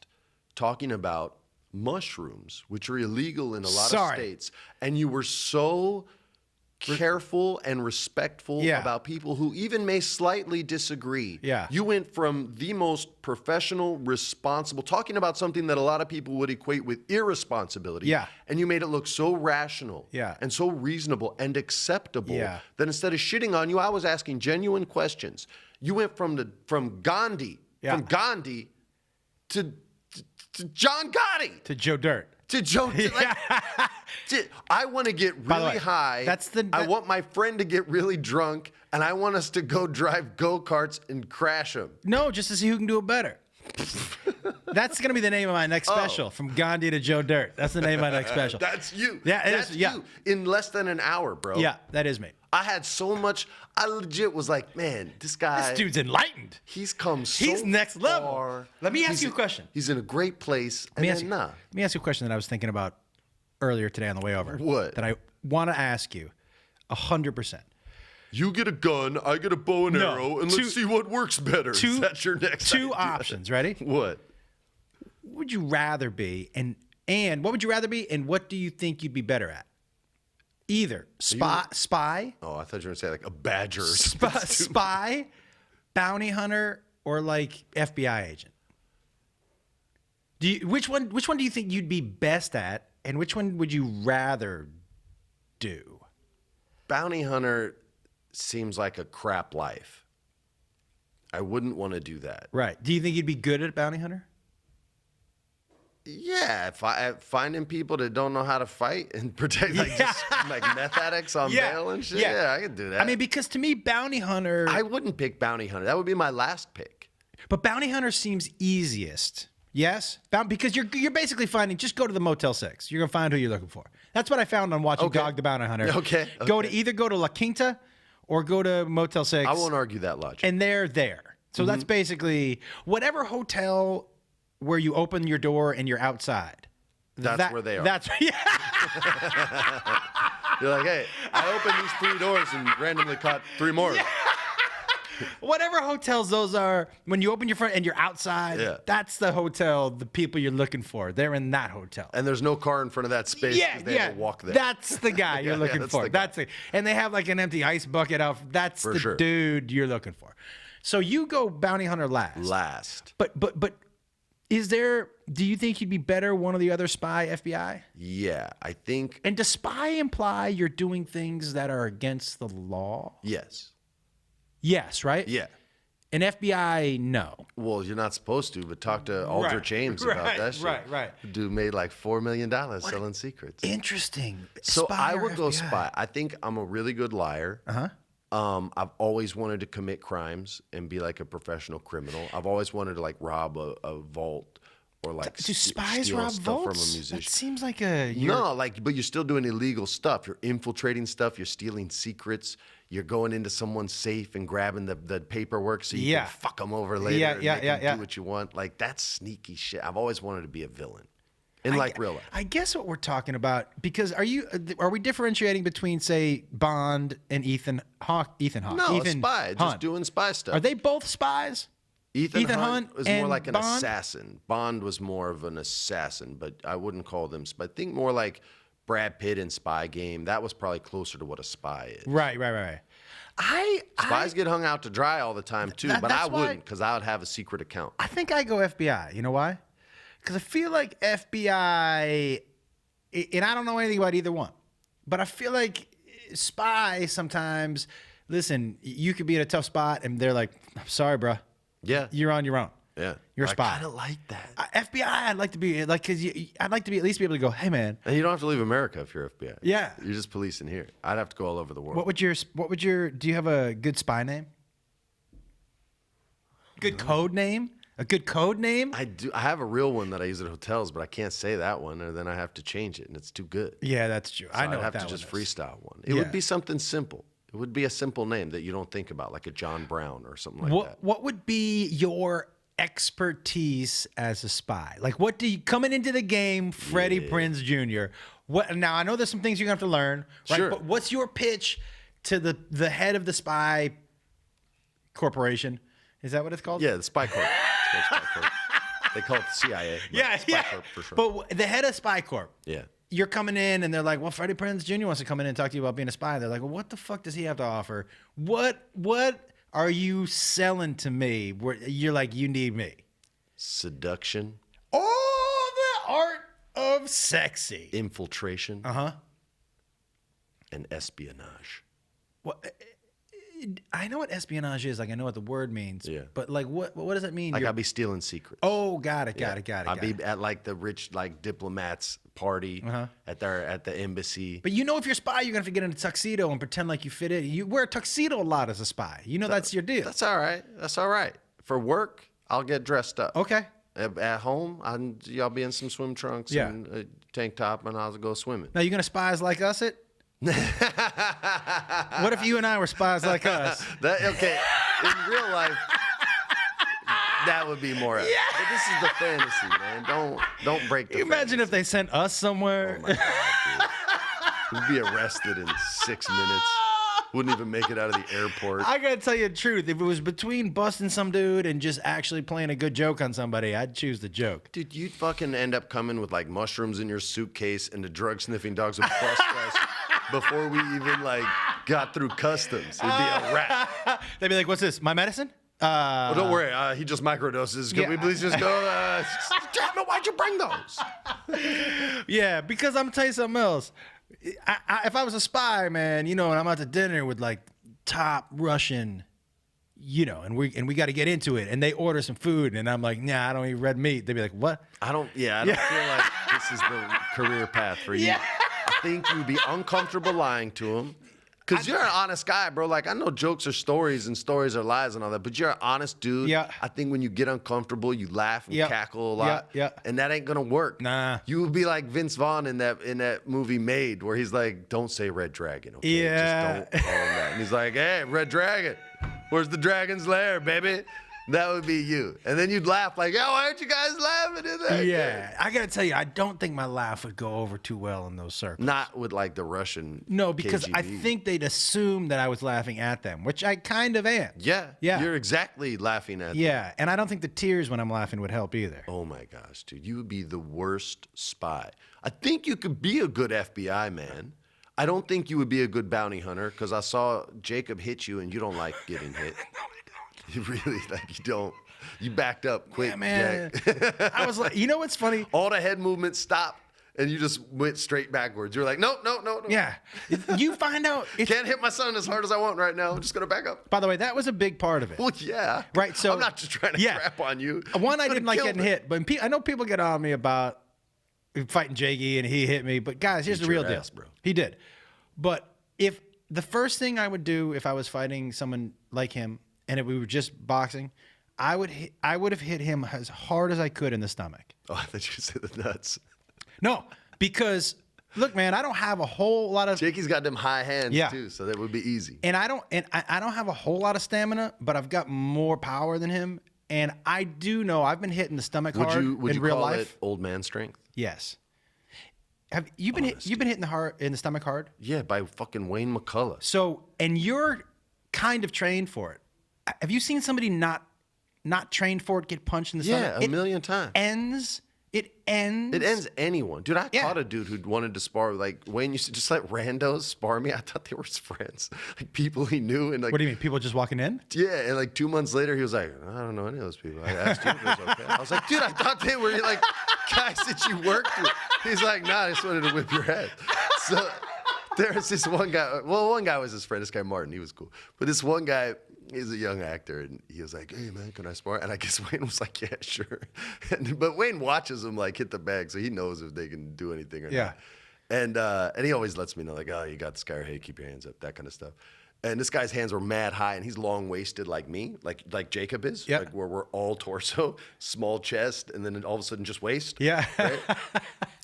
talking about mushrooms, which are illegal in a lot of states, and you were so careful and respectful about people who even may slightly disagree. Yeah. You went from the most professional, responsible, talking about something that a lot of people would equate with irresponsibility. Yeah. And you made it look so rational and so reasonable and acceptable that instead of shitting on you, I was asking genuine questions. You went from Gandhi to John Gotti. To Joe Dirt. To Joe. I want to get really high. I want my friend to get really drunk, and I want us to go drive go-karts and crash them. No, just to see who can do it better. That's going to be the name of my next special, From Gandhi to Joe Dirt. That's the name of my next special. That's you. Yeah, That's you. In less than an hour, bro. Yeah, that is me. I had so much. I legit was like, man, this guy. This dude's enlightened. He's come so He's next level. far. Let me ask you a question. He's in a great place. Let me ask you a question that I was thinking about earlier today on the way over. What? That I want to ask you 100%. You get a gun, I get a bow and arrow, and let's see what works better. Is that your next Two idea? options. Ready? What? What would you rather be, and what would you rather be, and what do you think you'd be better at? Either spy. Oh, I thought you were going to say like a badger. Or Spy, bounty hunter, or like FBI agent. Which one do you think you'd be best at, and which one would you rather do? Bounty hunter seems like a crap life. I wouldn't want to do that. Right. Do you think you'd be good at bounty hunter? Yeah, finding people that don't know how to fight and protect, just like meth addicts on bail and shit. Yeah, I could do that. I mean, because to me, bounty hunter. I wouldn't pick bounty hunter. That would be my last pick. But bounty hunter seems easiest. Yes, because you're basically finding. Just go to the Motel 6. You're gonna find who you're looking for. That's what I found on watching Dog the Bounty Hunter. Okay. Either go to La Quinta or go to Motel 6. I won't argue that logic. And they're there. So that's basically whatever hotel where you open your door and you're outside. That's where they are. That's You're like, hey, I opened these 3 doors and randomly caught 3 more. Yeah. Whatever hotels those are, when you open your front and you're outside, that's the hotel, the people you're looking for. They're in that hotel. And there's no car in front of that space because they have to walk there. That's the guy you're looking for. And they have like an empty ice bucket out. That's the dude you're looking for. So you go bounty hunter last. But do you think you'd be better one or the other, spy, FBI? Yeah, I think. And does spy imply you're doing things that are against the law? Yes. Yes, right? Yeah. And FBI, no. Well, you're not supposed to, but talk to Aldrich James about that shit. Right. Dude made like $4 million selling secrets. Interesting. So Spy I would go FBI? spy. I think I'm a really good liar. I've always wanted to commit crimes and be like a professional criminal. I've always wanted to like rob a vault or like Do spies steal rob stuff vaults? from a musician. That seems like No, like, but you're still doing illegal stuff. You're infiltrating stuff. You're stealing secrets. You're going into someone's safe and grabbing the paperwork so you can fuck them over later and make them do what you want. Like, that's sneaky shit. I've always wanted to be a villain in real life. I guess what we're talking about, because are we differentiating between, say, Bond and Ethan Hawke? No, a spy, just doing spy stuff. Are they both spies? Ethan Hunt was more like an Bond? assassin. Bond was more of an assassin, but I wouldn't call them spy. I think more like Brad Pitt in Spy Game. That was probably closer to what a spy is. Right. Spies get hung out to dry all the time too, but I wouldn't, because I would have a secret account. I think I go FBI. You know why? Because I feel like FBI, and I don't know anything about either one, but I feel like spy sometimes, listen, you could be in a tough spot and they're like, I'm sorry, bro. Yeah. You're on your own. Yeah. You're a spy. I kind of like that. FBI, I'd like to be like, because I'd like to be at least be able to go, hey, man. And you don't have to leave America if you're FBI. Yeah. You're just policing here. I'd have to go all over the world. What would your, do you have a good spy name? Good code name? A good code name? I do. I have a real one that I use at hotels, but I can't say that one, or then I have to change it, and it's too good. Yeah, that's true. So I know I'd have that to just one is. freestyle one. It would be something simple. It would be a simple name that you don't think about, like a John Brown or something like that. What would be your expertise as a spy? Like, what do you, coming into the game, Freddie Prinze Jr., what, now I know there's some things you're gonna have to learn, right? Sure. But what's your pitch to the head of the spy corporation? Is that what it's called? Yeah, the Spy Corp. It's called Spy Corp. They call it the CIA. Spy Corp for sure. But the head of Spy Corp. Yeah. You're coming in and they're like, well, Freddie Prinze Jr. wants to come in and talk to you about being a spy. They're like, well, what the fuck does he have to offer? What are you selling to me where you're like, you need me? Seduction. Oh, the art of sexy. Infiltration. Uh-huh. And espionage. Well, I know what espionage is. Like, I know what the word means. Yeah. But like, what does that mean? Like, I'd be stealing secrets. Oh, got it. I'd be at like the rich like diplomats party at the embassy. But you know, if you're a spy, you're gonna have to get in a tuxedo and pretend like you fit in. You wear a tuxedo a lot as a spy. You know that's your deal. That's all right. That's all right. For work, I'll get dressed up. Okay. At home, I'll be in some swim trunks and a tank top, and I'll go swimming. Now, you gonna spies like us it? What if you and I were spies like us? Okay, in real life, that would be more. Yeah. But this is the fantasy, man. Don't break the Can you imagine fantasy. if they sent us somewhere? Oh my God, dude. We'd be arrested in 6 minutes. Wouldn't even make it out of the airport. I gotta tell you the truth. If it was between busting some dude and just actually playing a good joke on somebody, I'd choose the joke. Dude, you'd fucking end up coming with like mushrooms in your suitcase, and the drug sniffing dogs would bust us before we even like got through customs. It'd be a wrap. They'd be like, "What's this? My medicine?" Well, don't worry. He just microdoses. Can we please just go? Damn it, why'd you bring those? Yeah, because I'm gonna tell you something else. If I was a spy, man, you know, and I'm out to dinner with like top Russian, you know, and we got to get into it, and they order some food, and I'm like, nah, I don't eat red meat. They'd be like, what? I don't feel like this is the career path for you. Yeah. I think you'd be uncomfortable lying to them. Because you're an honest guy, bro. Like, I know jokes are stories and stories are lies and all that, but you're an honest dude. Yeah. I think when you get uncomfortable, you laugh and cackle a lot. Yeah. And that ain't gonna work. Nah. You would be like Vince Vaughn in that movie Made, where he's like, don't say Red Dragon, okay? Yeah. Just don't call him that. And he's like, hey, Red Dragon, where's the dragon's lair, baby? That would be you. And then you'd laugh like, oh, why aren't you guys laughing in that? Yeah. I got to tell you, I don't think my laugh would go over too well in those circles. Not with like the Russian No, because KGB. I think they'd assume that I was laughing at them, which I kind of am. Yeah. Yeah. You're exactly laughing at them. Yeah, and I don't think the tears when I'm laughing would help either. Oh my gosh, dude. You would be the worst spy. I think you could be a good FBI man. I don't think you would be a good bounty hunter, because I saw Jacob hit you and you don't like getting hit. You really, like, you don't. You backed up quick, Yeah, man. Jack. I was like, you know what's funny? All the head movements stopped, and you just went straight backwards. You're like, no. Yeah. You find out. Can't hit my son as hard as I want right now. I'm just going to back up. By the way, that was a big part of it. Well, yeah. Right, so- I'm not just trying to crap on you. One, I Could've didn't like killed getting it. hit, but I know people get on me about fighting Jakey and he hit me. But guys, here's Beat the real your deal. ass, bro. He did. But if the first thing I would do if I was fighting someone like him and if we were just boxing, I would have hit him as hard as I could in the stomach. Oh, I thought you said the nuts. No, because look, man, I don't have a whole lot of Jakey's got them high hands too, so that would be easy. And I don't have a whole lot of stamina, but I've got more power than him. And I do know I've been hitting the stomach hard in real life. Would you call it old man strength? Yes. Have you been you've been hitting the stomach hard? Yeah, by fucking Wayne McCullough. So, and you're kind of trained for it. Have you seen somebody not trained for it get punched in the stomach? Yeah, a million times. It ends anyone. Dude, I taught a dude who'd wanted to spar. Like, Wayne used to just let randos spar me. I thought they were his friends. Like, people he knew. And like, what do you mean? People just walking in? Yeah, and like 2 months later, he was like, I don't know any of those people. I asked you if it was okay. I was like, dude, I thought they were like guys that you worked with. He's like, nah, I just wanted to whip your head. So there was this one guy. Well, one guy was his friend, this guy Martin. He was cool. But this one guy, he's a young actor, and he was like, hey, man, can I spar? And I guess Wayne was like, yeah, sure. But Wayne watches him, like, hit the bag, so he knows if they can do anything or not. And he always lets me know, like, oh, you got this guy, or hey, keep your hands up, that kind of stuff. And this guy's hands were mad high, and he's long-waisted like me, like Jacob is, like where we're all torso, small chest, and then all of a sudden just waist. Yeah. Right?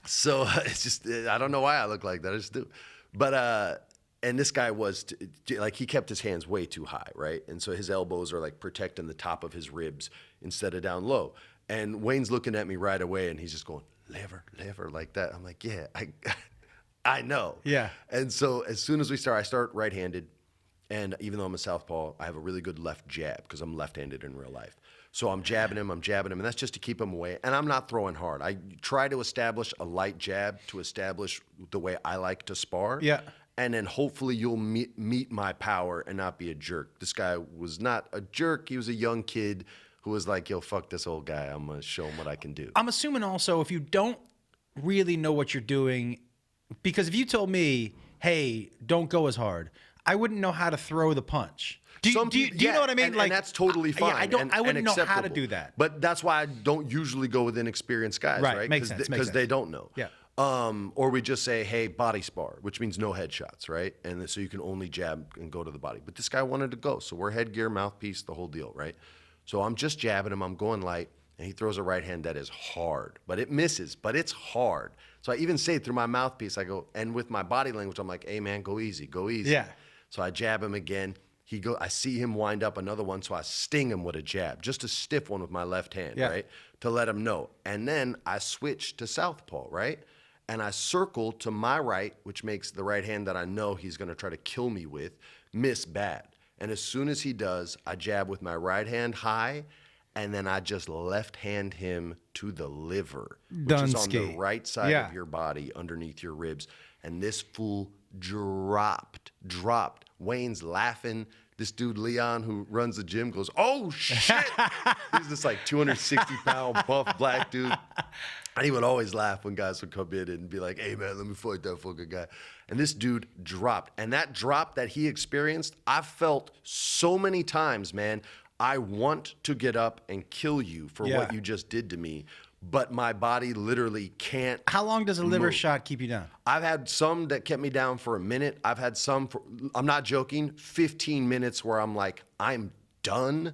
So it's just, I don't know why I look like that, I just do. But, and this guy was, like, he kept his hands way too high, right? And so his elbows are, like, protecting the top of his ribs instead of down low. And Wayne's looking at me right away, and he's just going, lever, like that. I'm like, yeah, I know. Yeah. And so as soon as I start right-handed. And even though I'm a southpaw, I have a really good left jab because I'm left-handed in real life. So I'm jabbing him, and that's just to keep him away. And I'm not throwing hard. I try to establish a light jab to establish the way I like to spar. Yeah. And then hopefully you'll meet my power and not be a jerk. This guy was not a jerk. He was a young kid who was like, yo, fuck this old guy. I'm going to show him what I can do. I'm assuming also if you don't really know what you're doing, because if you told me, hey, don't go as hard, I wouldn't know how to throw the punch. Do you know what I mean? And that's totally fine. I wouldn't know how to do that. But that's why I don't usually go with inexperienced guys, right? Makes sense. Because they don't know. Yeah. Or we just say, hey, body spar, which means no headshots, right? And so you can only jab and go to the body. But this guy wanted to go. So we're headgear, mouthpiece, the whole deal, right? So I'm just jabbing him. I'm going light. And he throws a right hand that is hard. But it misses. But it's hard. So I even say through my mouthpiece, I go, and with my body language, I'm like, hey, man, go easy. Go easy. Yeah. So I jab him again. I see him wind up another one, so I sting him with a jab, just a stiff one with my left hand, right? To let him know. And then I switch to southpaw, right? And I circle to my right, which makes the right hand that I know he's going to try to kill me with miss bad. And as soon as he does, I jab with my right hand high, and then I just left hand him to the liver, which is on the right side of your body, underneath your ribs. And this fool dropped. Wayne's laughing. This dude, Leon, who runs the gym, goes, oh, shit. He's this like 260-pound buff black dude. And he would always laugh when guys would come in and be like, hey, man, let me fight that fucking guy. And this dude dropped. And that drop that he experienced, I've felt so many times, man. I want to get up and kill you for what you just did to me. But my body literally can't. How long does a liver shot keep you down? I've had some that kept me down for a minute. I've had some for, I'm not joking, 15 minutes where I'm like, I'm done.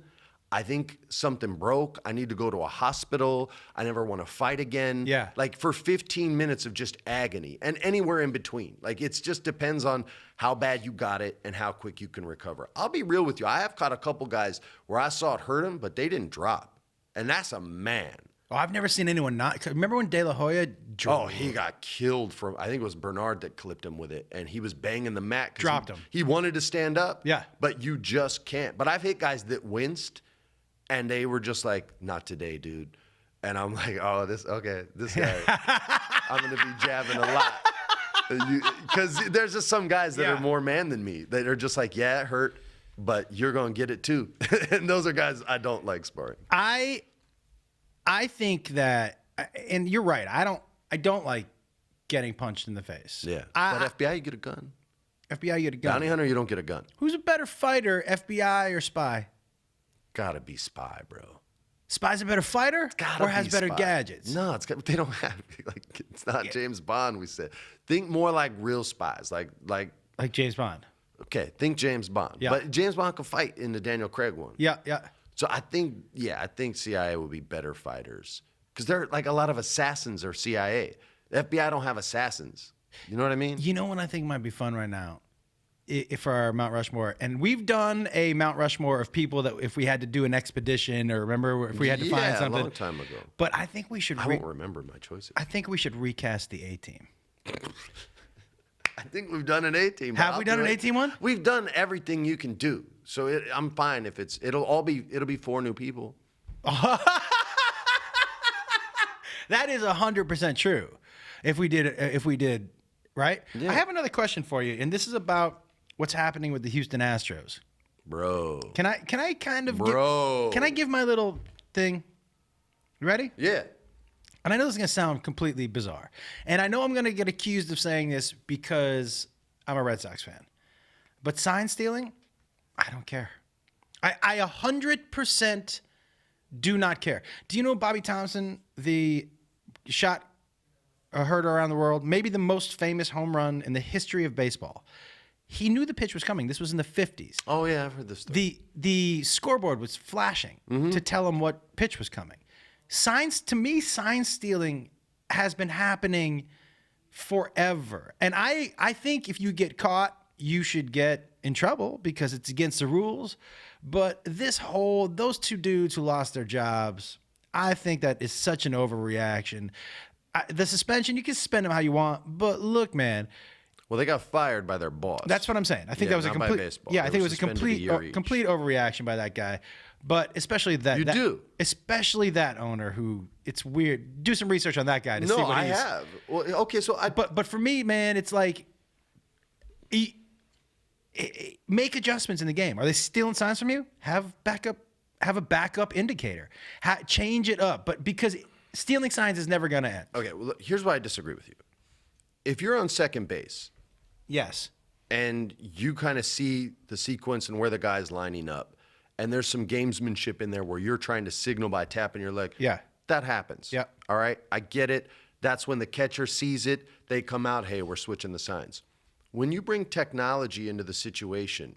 I think something broke. I need to go to a hospital. I never want to fight again. Yeah. Like for 15 minutes of just agony and anywhere in between. Like it just depends on how bad you got it and how quick you can recover. I'll be real with you. I have caught a couple guys where I saw it hurt them, but they didn't drop. And that's a man. Oh, I've never seen anyone not. Remember when De La Hoya dropped? Oh, he got killed from, I think it was Bernard that clipped him with it, and he was banging the mat. Dropped him. He wanted to stand up. Yeah. But you just can't. But I've hit guys that winced, and they were just like, not today, dude. And I'm like, oh, this guy, I'm going to be jabbing a lot. Because there's just some guys that are more man than me that are just like, yeah, it hurt, but you're going to get it too. And those are guys I don't like sparring. I think that, and you're right. I don't like getting punched in the face. Yeah. But FBI, you get a gun. FBI, you get a gun. Bounty hunter, you don't get a gun. Who's a better fighter, FBI or spy? Gotta be spy, bro. Spy's a better fighter, or has better gadgets? No, they don't have it's not James Bond. We said think more like real spies, like James Bond. Okay, think James Bond. Yeah. But James Bond could fight in the Daniel Craig one. Yeah, yeah. So I think CIA would be better fighters. Because they're like a lot of assassins are CIA. The FBI don't have assassins. You know what I mean? You know what I think might be fun right now? For our Mount Rushmore, and we've done a Mount Rushmore of people that if we had to do an expedition, or remember if we had to find something a long time ago. But I think we should. I won't remember my choices. I think we should recast the A-Team. I think we've done an A-Team. Have we done an A-Team one? We've done everything you can do, so I'm fine if it'll be 4 new people. That is 100% true. If we did, right? Yeah. I have another question for you, and this is about what's happening with the Houston Astros. Bro. Can I kind of Bro. give my little thing? You ready? Yeah. And I know this is going to sound completely bizarre. And I know I'm going to get accused of saying this because I'm a Red Sox fan. But sign stealing, I don't care. I 100% do not care. Do you know Bobby Thompson, the shot heard around the world, maybe the most famous home run in the history of baseball? He knew the pitch was coming. This was in the 50s. Oh, yeah, I've heard this story. The scoreboard was flashing to tell him what pitch was coming. Sign stealing has been happening forever. And I think if you get caught, you should get in trouble because it's against the rules. But those 2 dudes who lost their jobs, I think that is such an overreaction. The suspension, you can suspend them how you want. But look, man. Well, they got fired by their boss. That's what I'm saying. I think that was a not by complete. baseball. Yeah, I They think it were was a suspended complete overreaction by that guy. But especially especially that owner who, it's weird. Do some research on that guy to see what I have. Well, okay, so But for me, man, it's like, make adjustments in the game. Are they stealing signs from you? Have a backup indicator. Change it up. But because stealing signs is never going to end. Okay, well, here's why I disagree with you. If you're on second base, yes, and you kind of see the sequence and where the guy's lining up, and there's some gamesmanship in there where you're trying to signal by tapping your leg. Yeah. That happens. Yeah. All right? I get it. That's when the catcher sees it. They come out, hey, we're switching the signs. When you bring technology into the situation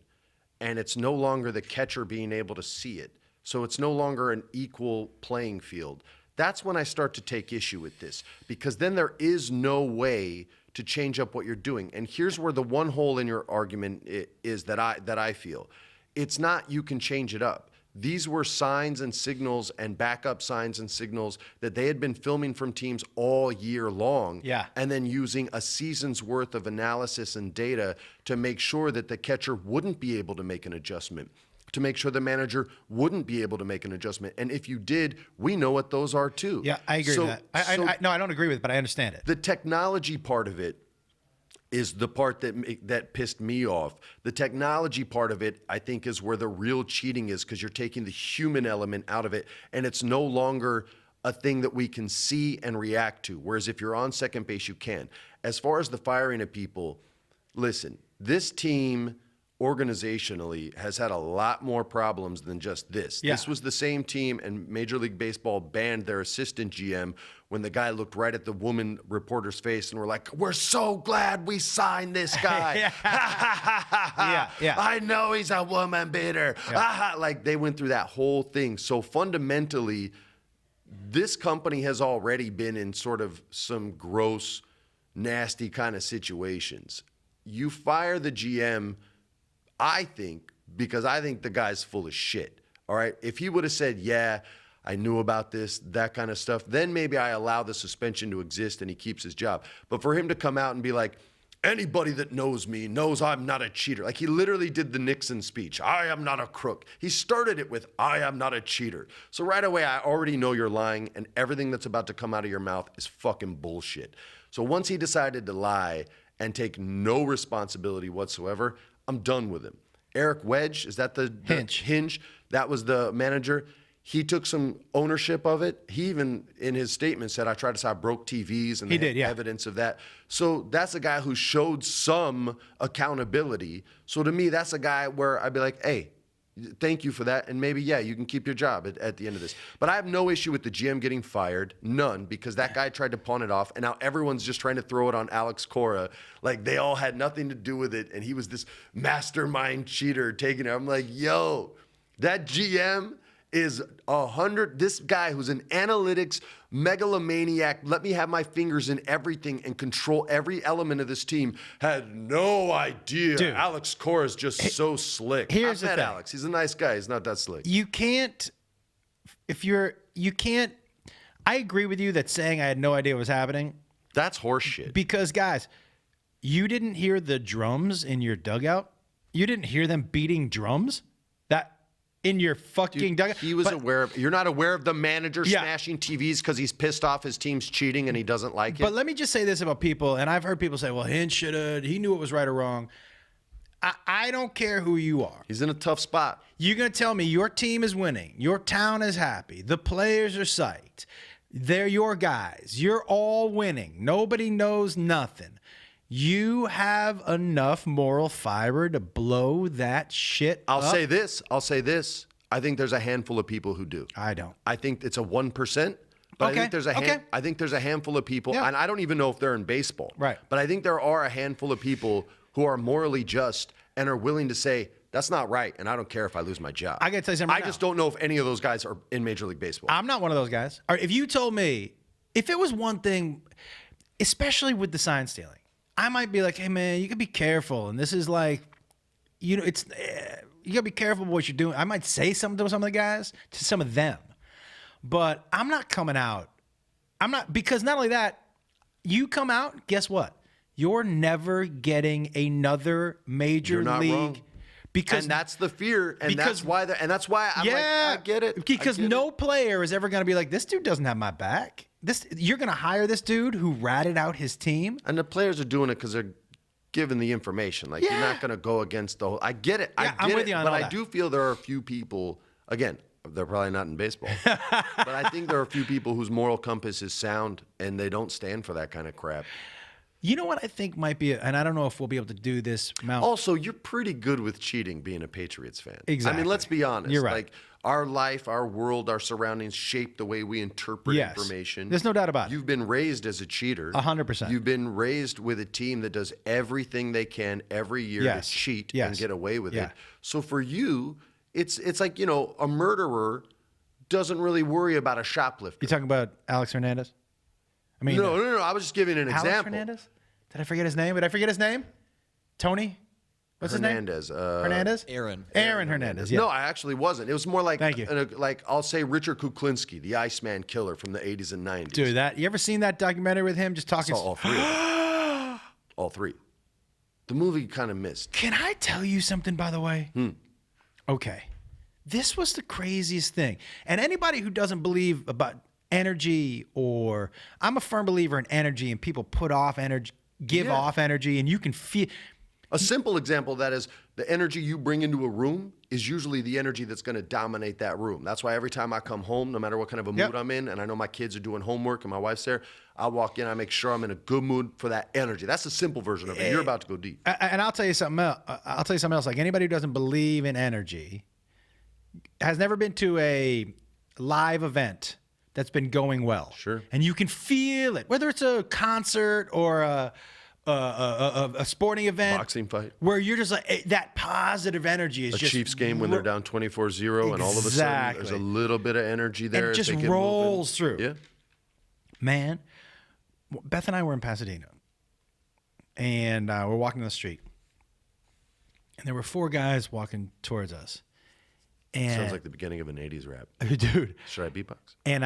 and it's no longer the catcher being able to see it, so it's no longer an equal playing field, that's when I start to take issue with this, because then there is no way to change up what you're doing. And here's where the one hole in your argument is that I feel. It's not you can change it up. These were signs and signals and backup signs and signals that they had been filming from teams all year long. Yeah. And then using a season's worth of analysis and data to make sure that the catcher wouldn't be able to make an adjustment, to make sure the manager wouldn't be able to make an adjustment. And if you did, we know what those are too. Yeah, I agree with that. No, I don't agree with it, but I understand it. The technology part of it is the part that pissed me off. The technology part of it, I think, is where the real cheating is, because you're taking the human element out of it, and it's no longer a thing that we can see and react to. Whereas if you're on second base, you can. As far as the firing of people, listen, this team organizationally has had a lot more problems than just this. Yeah. This was the same team, and Major League Baseball banned their assistant GM when the guy looked right at the woman reporter's face and were like, we're so glad we signed this guy. Yeah. I know he's a woman beater. Yeah. Like, they went through that whole thing. So fundamentally, this company has already been in sort of some gross, nasty kind of situations. You fire the GM, I think, because I think the guy's full of shit. All right. If he would have said, yeah, I knew about this, that kind of stuff, then maybe I allow the suspension to exist and he keeps his job. But for him to come out and be like, anybody that knows me knows I'm not a cheater. Like, he literally did the Nixon speech. I am not a crook. He started it with, I am not a cheater. So right away, I already know you're lying, and everything that's about to come out of your mouth is fucking bullshit. So once he decided to lie and take no responsibility whatsoever, I'm done with him. Eric Wedge, is that the Hinch? That was the manager. He took some ownership of it. He even, in his statement, said, I tried to say I broke TVs, and they had evidence of that. So that's a guy who showed some accountability. So to me, that's a guy where I'd be like, hey, Thank you for that. And maybe, yeah, you can keep your job at the end of this. But I have no issue with the GM getting fired. None, because that guy tried to pawn it off. And now everyone's just trying to throw it on Alex Cora. Like they all had nothing to do with it. And he was this mastermind cheater taking it. I'm like, yo, that GM is 100. This guy who's an analytics megalomaniac, let me have my fingers in everything and control every element of this team, had no idea. Dude, Alex Cora is just so slick. Here's the I've met thing. Alex. He's a nice guy. He's not that slick. You can't, I agree with you that saying I had no idea what was happening. That's horseshit. Because, guys, you didn't hear the drums in your dugout? You didn't hear them beating drums? That in your fucking dugout? He was aware of. You're not aware of the manager smashing TVs because he's pissed off his team's cheating and he doesn't like it. But let me just say this about people, and I've heard people say, well, Hinch should have, he knew what was right or wrong. I don't care who you are. He's in a tough spot. You're going to tell me your team is winning. Your town is happy. The players are psyched. They're your guys. You're all winning. Nobody knows nothing. You have enough moral fiber to blow that shit up. I'll say this. I think there's a handful of people who do. I don't. I think it's a 1%. But I think there's I think there's a handful of people, and I don't even know if they're in baseball. Right. But I think there are a handful of people who are morally just and are willing to say, that's not right, and I don't care if I lose my job. I got to tell you something. I just don't know if any of those guys are in Major League Baseball. I'm not one of those guys. Or if you told me, if it was one thing, especially with the sign stealing, I might be like, hey, man, you can be careful. And this is like, you know, it's you got to be careful with what you're doing. I might say something to some of the guys, to some of them. But I'm not coming out. I'm not, because not only that, you come out, guess what? You're never getting another major You're not league. wrong. Because and that's the fear, and that's why I'm like, I get it. Because no player is ever going to be like, this dude doesn't have my back. You're going to hire this dude who ratted out his team. And the players are doing it because they're given the information. Like, you're not going to go against the whole. I get it. I get I'm with you on but all I that. do feel there are a few people, again, they're probably not in baseball, but I think there are a few people whose moral compass is sound and they don't stand for that kind of crap. You know what I think might be, and I don't know if we'll be able to do this. Also, you're pretty good with cheating being a Patriots fan. Exactly. I mean, let's be honest. You're right. Like, our life, our world, our surroundings shape the way we interpret Yes. information. There's no doubt about it. You've been raised as a cheater. 100%. You've been raised with a team that does everything they can every year to cheat and get away with it. So for you, it's like, you know, a murderer doesn't really worry about a shoplifter. You talking about Alex Hernandez? I mean, No. I was just giving an Alex example. Hernandez? Did I forget his name? Did I forget his name? Tony? What's Hernandez. his name? Hernandez? Aaron Hernandez. Yeah. No, I actually wasn't. It was more like, Thank you. Like I'll say Richard Kuklinski, the Iceman killer from the 80s and 90s. Dude, you ever seen that documentary with him just talking? I saw all three of them. All three. The movie kind of missed. Can I tell you something, by the way? Okay. This was the craziest thing. And anybody who doesn't believe about energy, or I'm a firm believer in energy, and people put off energy, give off energy, and you can feel. A simple example of that is the energy you bring into a room is usually the energy that's going to dominate that room. That's why every time I come home, no matter what kind of a mood I'm in, and I know my kids are doing homework and my wife's there, I walk in, I make sure I'm in a good mood for that energy. That's the simple version of it. You're about to go deep. And I'll tell you something else. Like, anybody who doesn't believe in energy has never been to a live event that's been going well. Sure. And you can feel it, whether it's a concert or a sporting event. Boxing fight. Where you're just like, that positive energy is A just. Chiefs game when they're down 24-0 and all of a sudden there's a little bit of energy there. And it as just they get rolls moving. through. Yeah. Man, Beth and I were in Pasadena. And we're walking down the street. And there were 4 guys walking towards us. And Sounds like the beginning of an 80s rap. Dude. Should I beatbox? And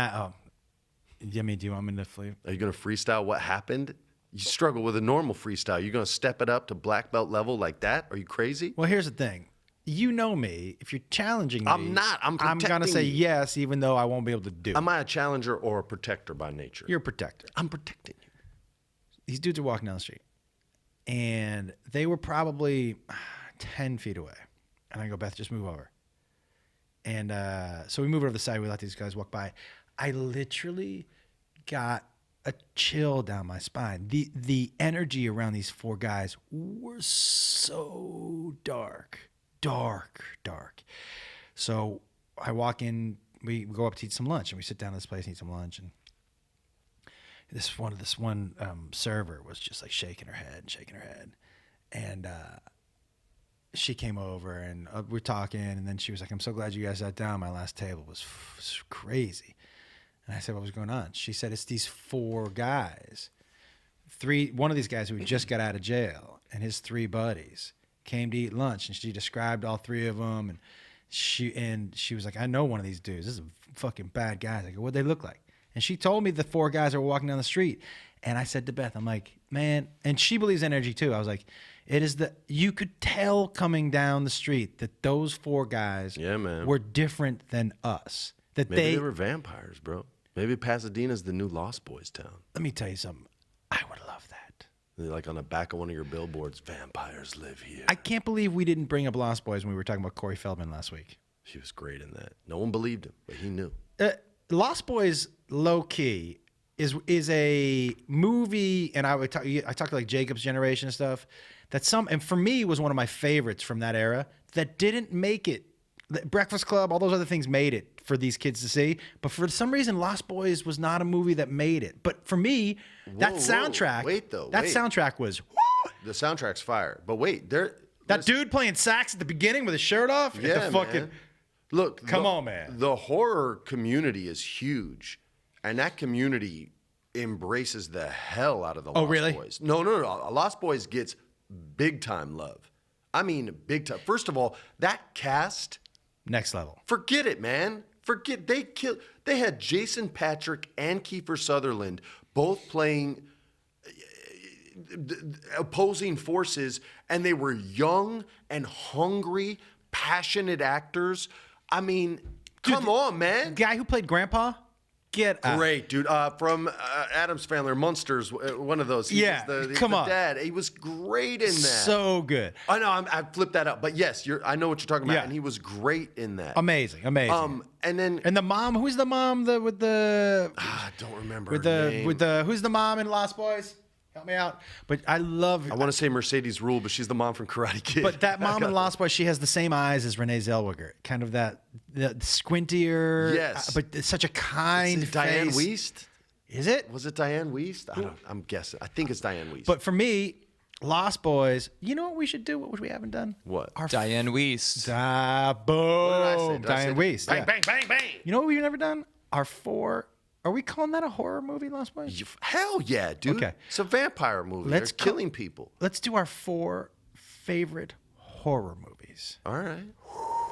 do you want me to flee? Are you going to freestyle what happened? You struggle with a normal freestyle. You're going to step it up to black belt level like that? Are you crazy? Well, here's the thing. You know me. If you're challenging me, I'm not. I'm going to say you. yes, even though I won't be able to do it. Am I a challenger or a protector by nature? You're a protector. I'm protecting you. These dudes are walking down the street. And they were probably 10 feet away. And I go, Beth, just move over. And so we move over to the side. We let these guys walk by. I literally got a chill down my spine. The energy around these 4 guys were so dark. dark. So I walk in, we go up to eat some lunch, and we sit down at this place and eat some lunch, and this one server was just like shaking her head, and she came over, and we're talking, and then she was like, "I'm so glad you guys sat down. My last table was crazy." And I said, "What was going on?" She said, "It's these 4 guys. One of these guys who just got out of jail, and his 3 buddies came to eat lunch," and she described all 3 of them, and she was like, "I know one of these dudes. This is a fucking bad guy." I go, "What'd they look like?" And she told me the 4 guys that were walking down the street. And I said to Beth, I'm like, man, and she believes in energy too. I was like, you could tell coming down the street that those 4 guys were different than us. That Maybe they were vampires, bro. Maybe Pasadena's the new Lost Boys town. Let me tell you something. I would love that. They're like on the back of one of your billboards, vampires live here. I can't believe we didn't bring up Lost Boys when we were talking about Corey Feldman last week. She was great in that. No one believed him, but he knew. Lost Boys, low key, is a movie, and I talk like Jacob's Generation and stuff. And for me, was one of my favorites from that era that didn't make it. Breakfast Club, all those other things made it for these kids to see, but for some reason, Lost Boys was not a movie that made it. But for me, that soundtrack was. The soundtrack's fire, but wait, that dude playing sax at the beginning with his shirt off. Yeah, the fucking, man. Look, come on, man. The horror community is huge, and that community embraces the hell out of the Lost Boys. No. Lost Boys gets big time love. I mean, big time. First of all, that cast, next level. Forget it, man. They had Jason Patric and Kiefer Sutherland both playing opposing forces, and they were young and hungry, passionate actors. I mean, come on, man. Guy who played Grandpa? Great, dude. From Addams Family, or Munsters, one of those. He was the dad. He was great in that. So good. I know, I flipped that up. But yes, I know what you're talking about, and he was great in that. Amazing. And the mom, who's the mom with the... I don't remember her name. Who's the mom in Lost Boys? Help me out. But I love... I want to say Mercedes Rule, but she's the mom from Karate Kid. But that mom in Lost Boys, she has the same eyes as Renee Zellweger. Kind of that squintier. Yes. But it's such a kind face. Diane Wiest? Is it? Was it Diane Wiest? I'm guessing. I think it's Diane Wiest. But for me, Lost Boys, you know what we should do? What we haven't done? What? Diane Wiest. Boom. Diane Wiest. Bang, bang, bang, bang. You know what we've never done? Our 4... Are we calling that a horror movie, Lost Boys? Hell yeah, dude. Okay. It's a vampire movie. They're killing people. Let's do our 4 favorite horror movies. All right.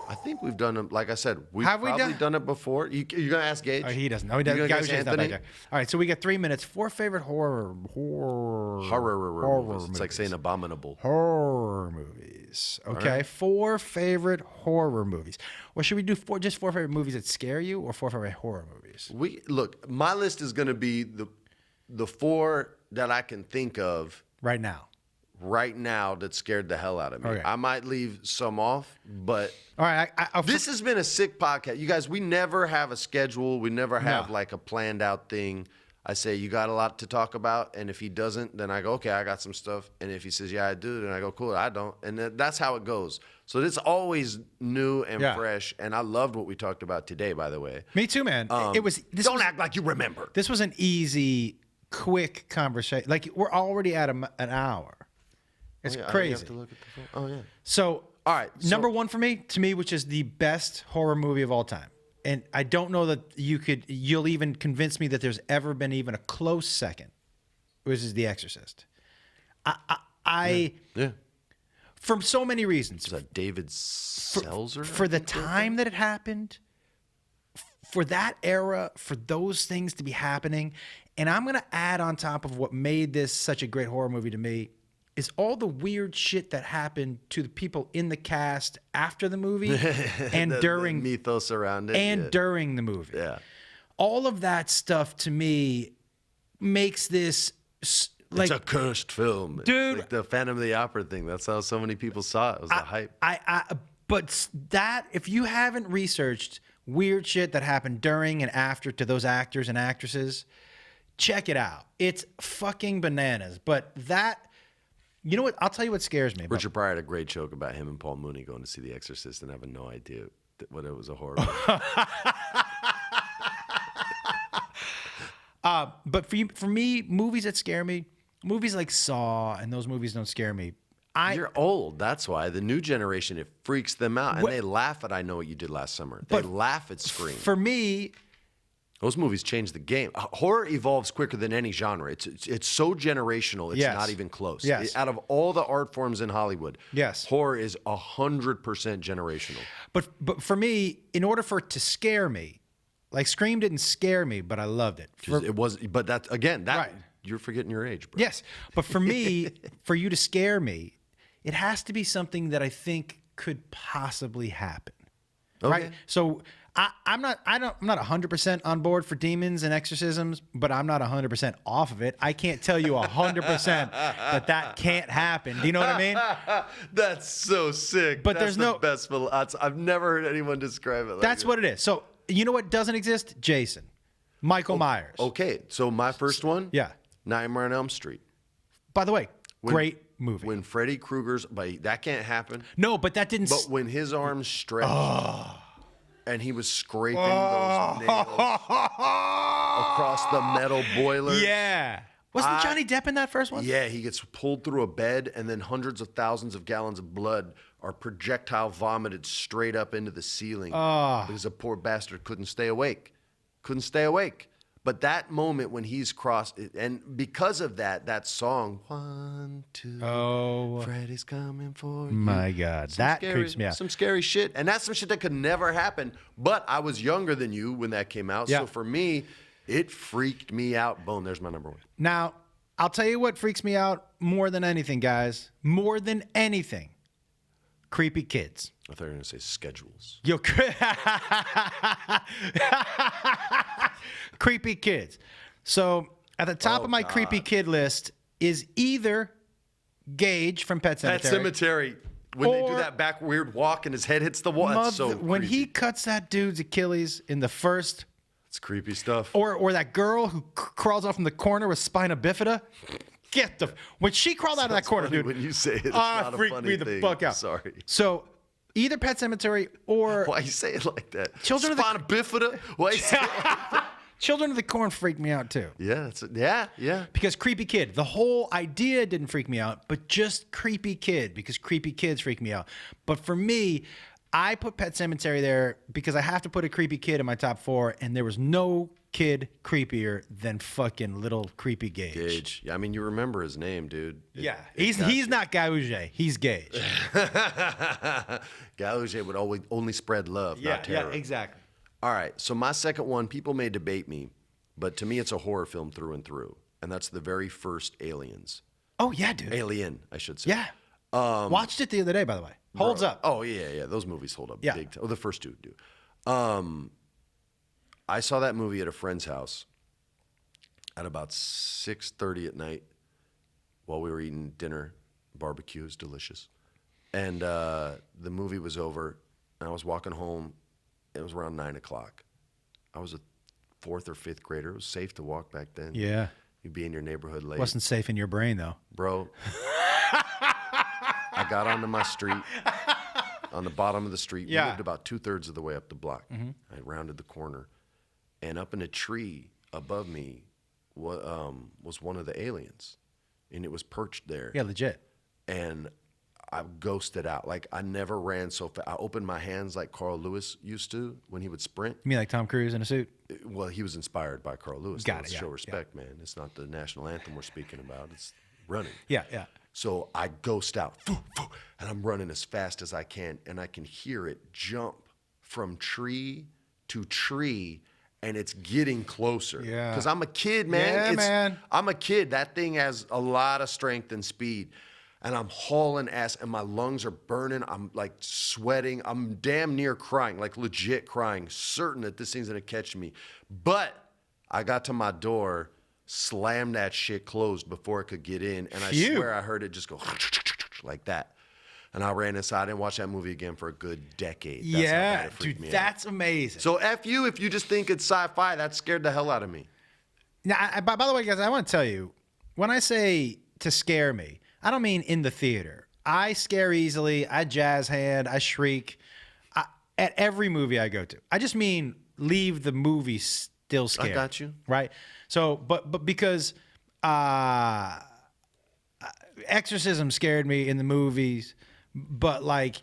I think we've done them. Like I said, we've probably done it before. You're going to ask Gage? Oh, he doesn't know. He doesn't. Anthony? All right, so we get 3 minutes. 4 favorite horror movies. It's like saying abominable. Horror movies. Okay, right. 4 favorite horror movies. Or should we do 4 favorite movies that scare you, or 4 favorite horror movies? Look, my list is going to be the 4 that I can think of right now that scared the hell out of me. Okay. I might leave some off, but all right. This has been a sick podcast. You guys, we never have a schedule. We never have like a planned out thing. I say, you got a lot to talk about, and if he doesn't, then I go, okay, I got some stuff. And if he says, yeah, I do, then I go, cool, I don't. And that's how it goes. So it's always new and fresh, and I loved what we talked about today, by the way. Me too, man. Don't act like you remember. This was an easy, quick conversation. Like, we're already at an hour. It's crazy. You have to look at the phone. Oh, yeah. So, all right, number 1 for me, to me, which is the best horror movie of all time. And I don't know that you'll even convince me that there's ever been even a close second, which is The Exorcist. Yeah. For so many reasons. Is that David Seltzer? For the time that it happened, for that era, for those things to be happening. And I'm going to add on top of what made this such a great horror movie to me is all the weird shit that happened to the people in the cast after the movie and during the mythos around it and during the movie. Yeah. All of that stuff to me makes this like it's a cursed film. Dude, it's like the Phantom of the Opera thing. That's how so many people saw it. It was the hype. But that, if you haven't researched weird shit that happened during and after to those actors and actresses, check it out. It's fucking bananas. But You know what? I'll tell you what scares me. Richard Pryor had a great joke about him and Paul Mooney going to see The Exorcist and having no idea what it was a horror movie. But for me, movies that scare me, movies like Saw, and those movies don't scare me. You're old. That's why. The new generation, it freaks them out. And they laugh at I Know What You Did Last Summer. They laugh at Scream. For me... Those movies changed the game. Horror evolves quicker than any genre. It's so generational, it's not even close. Yes. Out of all the art forms in Hollywood, yes, horror is 100% generational. But for me, in order for it to scare me, like Scream didn't scare me, but I loved it. It was, but that again, right. You're forgetting your age, bro. Yes, but for me, for you to scare me, it has to be something that I think could possibly happen. Okay. Right? So I'm not 100% on board for demons and exorcisms, but I'm not 100% off of it. I can't tell you 100% that can't happen. Do you know what I mean? That's so sick. But that's there's the best. I've never heard anyone describe it like that's what it is. So you know what doesn't exist? Jason, Michael Myers. Okay, so my first one, yeah, Nightmare on Elm Street. By the way, great movie. When Freddy Krueger's, but that can't happen. No, but that didn't. But when his arms stretched. And he was scraping those nails across the metal boiler. Yeah. Wasn't Johnny Depp in that first one? Yeah, he gets pulled through a bed, and then hundreds of thousands of gallons of blood are projectile vomited straight up into the ceiling because the poor bastard couldn't stay awake. But that moment when he's crossed, and because of that song, 1, 2, Freddy's coming for you. My God, that creeps me out. Some scary shit. And that's some shit that could never happen. But I was younger than you when that came out. Yeah. So for me, it freaked me out. Boom, there's my number one. Now, I'll tell you what freaks me out more than anything, guys. More than anything. Creepy kids. I thought you were going to say schedules. Yo, creepy kids. So at the top of my creepy kid list is either Gage from Pet Sematary. Pet Sematary. When they do that back weird walk and his head hits the wall. That's so creepy. When he cuts that dude's Achilles in the first... It's creepy stuff. Or that girl who crawls off from the corner with spina bifida. When she crawled out of that corner, dude. When you say it, it's not a funny thing. Freaked me the fuck out. Sorry. So either Pet Sematary or... Why you say it like that? Children spina bifida? Why you say it like that? Children of the Corn freaked me out too. Yeah, yeah. Because creepy kid, the whole idea didn't freak me out, but just creepy kid, because creepy kids freak me out. But for me, I put Pet Sematary there because I have to put a creepy kid in my top 4, and there was no kid creepier than fucking little creepy Gage. Yeah, I mean, you remember his name, dude. He's not Gauge, he's Gage. Gauge would only spread love, not terror. Yeah, exactly. All right, so my second one, people may debate me, but to me it's a horror film through and through, and that's the very first Aliens. Oh, yeah, dude. Alien, I should say. Yeah. Watched it the other day, by the way. Holds up. Oh, yeah. Those movies hold up big time. Oh, the first two do. I saw that movie at a friend's house at about 6:30 at night while we were eating dinner. Barbecue is delicious. And the movie was over, and I was walking home. It was around 9 o'clock. I was a 4th or 5th grader. It was safe to walk back then. Yeah. You'd be in your neighborhood late. Wasn't safe in your brain, though. Bro, I got onto my street, on the bottom of the street. We lived about 2/3 of the way up the block. Mm-hmm. I rounded the corner, and up in a tree above me was one of the aliens, and it was perched there. Yeah, legit. And I ghosted out. Like, I never ran so fast. I opened my hands like Carl Lewis used to when he would sprint. You mean like Tom Cruise in a suit? Well, he was inspired by Carl Lewis. Got it, show respect, man. It's not the national anthem we're speaking about. It's running. Yeah. So I ghost out, and I'm running as fast as I can, and I can hear it jump from tree to tree, and it's getting closer. Yeah. Because I'm a kid, man. Yeah, man. I'm a kid. That thing has a lot of strength and speed. And I'm hauling ass, and my lungs are burning. I'm like sweating. I'm damn near crying, like legit crying, certain that this thing's gonna catch me. But I got to my door, slammed that shit closed before it could get in, and I swear I heard it just go like that. And I ran inside. I didn't watch that movie again for a good decade. That's how bad it freaked me that's out. amazing. So F you if you just think it's sci-fi. That scared the hell out of me. Now, by the way, guys, I want to tell you, when I say to scare me, I don't mean in the theater. I scare easily. I jazz hand. I shriek at every movie I go to. I just mean leave the movie still scared. I got you. Right? So, but because Exorcism scared me in the movies, but like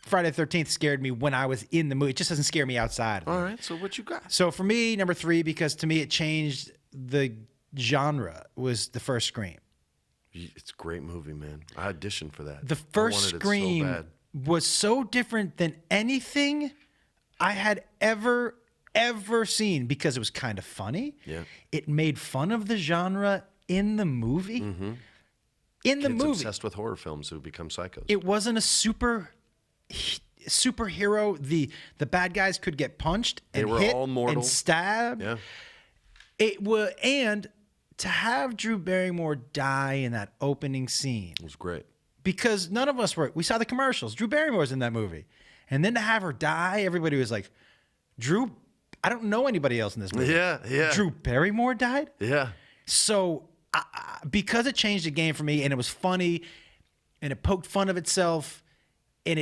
Friday the 13th scared me when I was in the movie. It just doesn't scare me outside. All right, so what you got? So for me, number 3, because to me it changed the genre, was the first Scream. It's a great movie, man. I auditioned for that. The first Scream was so different than anything I had ever seen, because it was kind of funny. Yeah. It made fun of the genre in the movie. Mm-hmm. In the Kids movie, obsessed with horror films who become psychos. it wasn't a superhero. The bad guys could get punched and They were hit all mortal. and stabbed. Yeah. It was, and to have Drew Barrymore die in that opening scene, It was great. because none of us we saw the commercials. Drew Barrymore's in that movie. And then to have her die, everybody was like, Drew, I don't know anybody else in this movie. Yeah. Drew Barrymore died? Yeah. So because it changed the game for me, and it was funny, and it poked fun of itself, and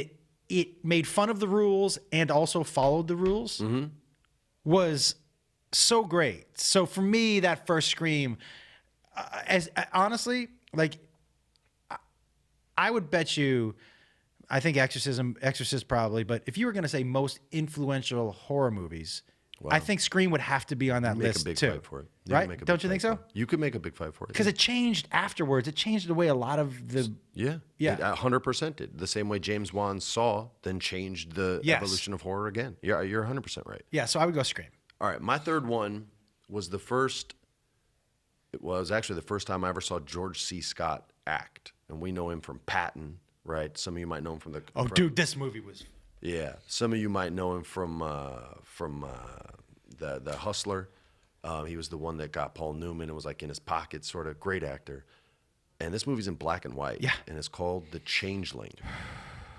it made fun of the rules and also followed the rules, was so great. So for me, that first Scream, honestly, like, I would bet you, I think Exorcist probably, but if you were going to say most influential horror movies, Wow. I think Scream would have to be on that Make list a big too. fight for it. Right? Don't you think so? You could make a big fight for it. Because it changed afterwards. It changed the way a lot of the... Yeah. Yeah. It 100% did. The same way James Wan Saw then changed the Yes. evolution of horror again. Yeah, you're 100% right. Yeah, so I would go Scream. All right, my third one was it was actually the first time I ever saw George C. Scott act. And we know him from Patton, right? Some of you might know him from the... Oh, dude, this movie was... Yeah, some of you might know him from the Hustler. He was the one that got Paul Newman and was like in his pocket, sort of great actor. And this movie's in black and white. Yeah. And it's called The Changeling.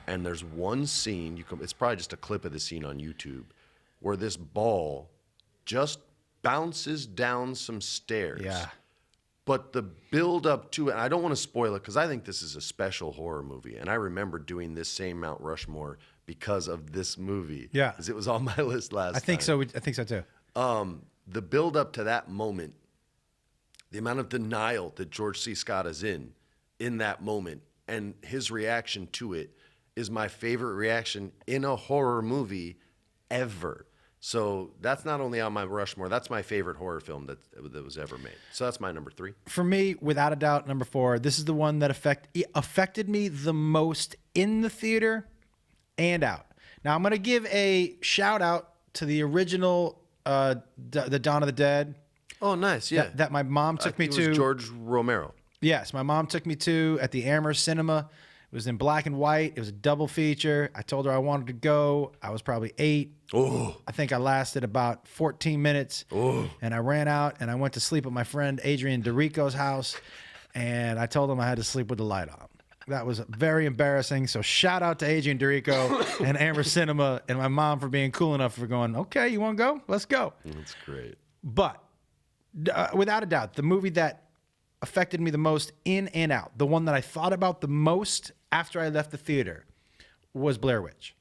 And there's one scene, it's probably just a clip of the scene on YouTube, where this ball just bounces down some stairs. Yeah. But the build up to it, and I don't want to spoil it because I think this is a special horror movie. And I remember doing this same Mount Rushmore because of this movie. Yeah. Because it was on my list last time. I think so too. The build up to that moment, the amount of denial that George C. Scott is in that moment, and his reaction to it is my favorite reaction in a horror movie ever. So that's not only on my Rushmore, that's my favorite horror film that was ever made. So that's my number 3. For me, without a doubt, number 4, this is the one that affected me the most in the theater and out. Now, I'm going to give a shout out to the original the Dawn of the Dead. Oh, nice. Yeah. That my mom took me it to. was George Romero. Yes, my mom took me to at the Amherst Cinema. It was in black and white. It was a double feature. I told her I wanted to go. I was probably 8. Oh. I think I lasted about 14 minutes. Oh. And I ran out and I went to sleep at my friend Adrian DeRico's house. And I told him I had to sleep with the light on. That was very embarrassing. So shout out to Adrian DeRico and Amherst Cinema and my mom for being cool enough for going, okay, you want to go? Let's go. That's great. But without a doubt, the movie that affected me the most in and out, the one that I thought about the most after I left the theater, was Blair Witch.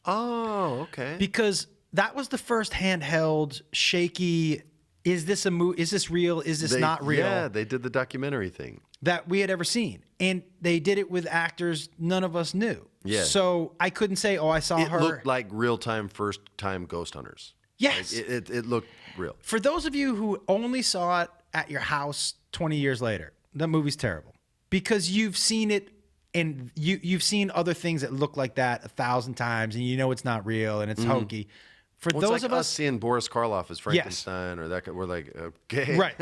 Oh, okay. Because that was the first handheld, shaky, is this a movie? Is this real? Is this not real? Yeah, they did the documentary thing. That we had ever seen. And they did it with actors none of us knew. Yeah. So I couldn't say, oh, I saw her. It looked like real-time, first-time Ghost Hunters. Yes. Like it looked real. For those of you who only saw it at your house 20 years later, that movie's terrible. Because you've seen it and you've seen other things that look like that 1,000 times and you know it's not real and it's hokey. For Well, those it's like of us seeing Boris Karloff as Frankenstein or that, we're like, okay. Right.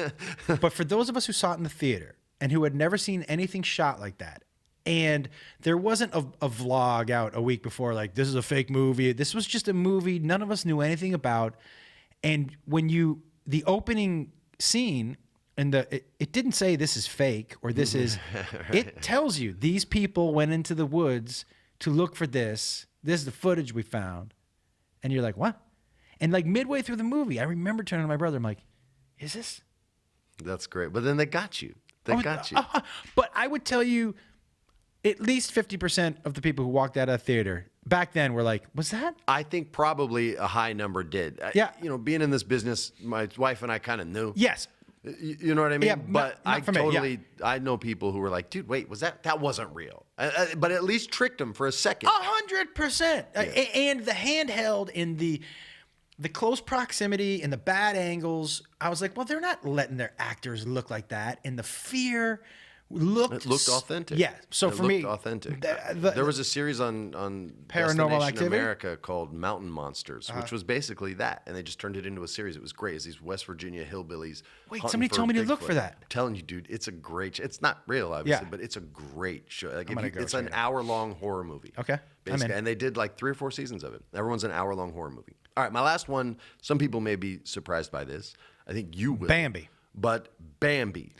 But for those of us who saw it in the theater and who had never seen anything shot like that, and there wasn't a vlog out a week before, like, this is a fake movie. This was just a movie none of us knew anything about. And when the opening scene, and it didn't say this is fake or this is, it tells you these people went into the woods to look for this. This is the footage we found. And you're like, what? And like midway through the movie, I remember turning to my brother. I'm like, is this? That's great. But then they got you. They got you. But I would tell you, at least 50% of the people who walked out of the theater back then were like, was that? I think probably a high number did. Yeah. You know, being in this business, my wife and I kind of knew. Yes. You know what I mean? Yeah, but not for me, I know people who were like, dude, wait, that wasn't real. But at least tricked them for a second. 100%. And the handheld in the close proximity and the bad angles, I was like, well, they're not letting their actors look like that. And the fear looked authentic. Yeah. So for me, authentic. There was a series on Paranormal Destination Activity? America called Mountain Monsters, which was basically that, and they just turned it into a series. It was great. It's these West Virginia hillbillies. Wait, hunting somebody for told me to look Bigfoot. for that. I'm telling you, dude, it's a great. It's not real, obviously, Yeah. but it's a great show. Like it's check an it out. hour-long horror movie. Okay, I'm basically, in. and they did like 3 or 4 seasons of it. Everyone's an hour-long horror movie. All right, my last one. Some people may be surprised by this. I think you will. Bambi. But Bambi.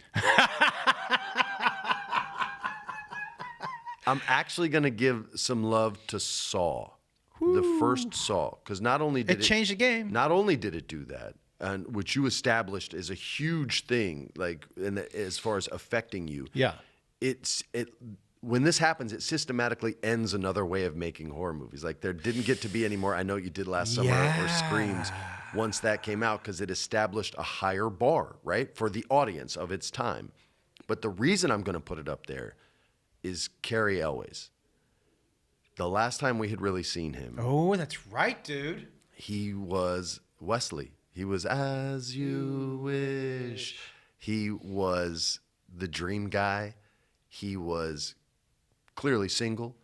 I'm actually going to give some love to Saw, the first Saw, because not only did It changed the game. Not only did it do that, and which you established is a huge thing, like as far as affecting you. Yeah. When this happens, it systematically ends another way of making horror movies. Like there didn't get to be any more I Know What You Did Last Summer or Screams once that came out, because it established a higher bar, right, for the audience of its time. But the reason I'm going to put it up there is Cary Elwes. The last time we had really seen him, Oh, that's right, dude. he was Wesley. He was As You Wish. He was the dream guy. He was clearly single.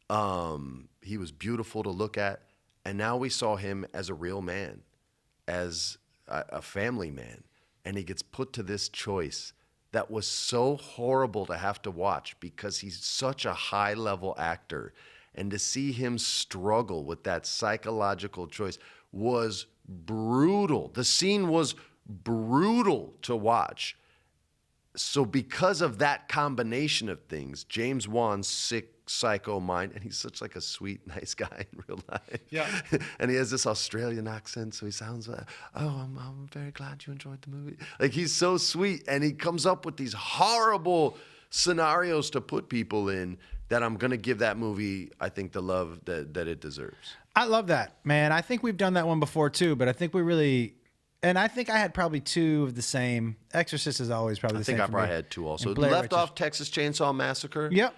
He was beautiful to look at. And now we saw him as a real man, as a family man. And he gets put to this choice that was so horrible to have to watch, because he's such a high-level actor. And to see him struggle with that psychological choice was brutal. The scene was brutal to watch. So because of that combination of things, James Wan's sick psycho mind, and he's such like a sweet, nice guy in real life. Yeah. And he has this Australian accent, so he sounds like, I'm very glad you enjoyed the movie. Like he's so sweet, and he comes up with these horrible scenarios to put people in that I'm going to give that movie, I think, the love that it deserves. I love that, man. I think we've done that one before too, but I think we really, and I think I had probably 2 of the same. Exorcist is always probably the same. I think I for probably me. had 2 also. And Blair Left Witch off Texas Chainsaw Massacre. Yep.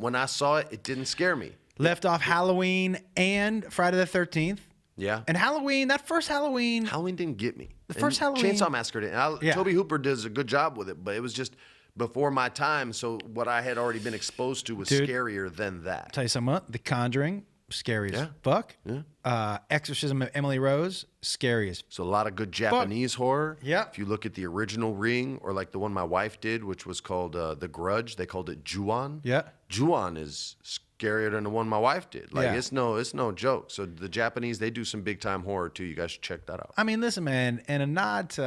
When I saw it, it didn't scare me. Left off Halloween and Friday the 13th. Yeah. And Halloween, that first Halloween. Halloween didn't get me. The first And Halloween- Chainsaw Massacre didn't. Yeah. Toby Hooper does a good job with it, but it was just before my time. So what I had already been exposed to was scarier than that. Tell you something, The Conjuring, scary as Yeah. fuck. Yeah. Exorcism of Emily Rose, scary as So a lot of good Japanese horror. Yeah. If you look at the original Ring, or like the one my wife did, which was called The Grudge, they called it Ju-on. Yeah. Ju-on is scarier than the one my wife did. Like Yeah. it's no joke. So the Japanese, they do some big time horror too. You guys should check that out. I mean, listen, man, and a nod to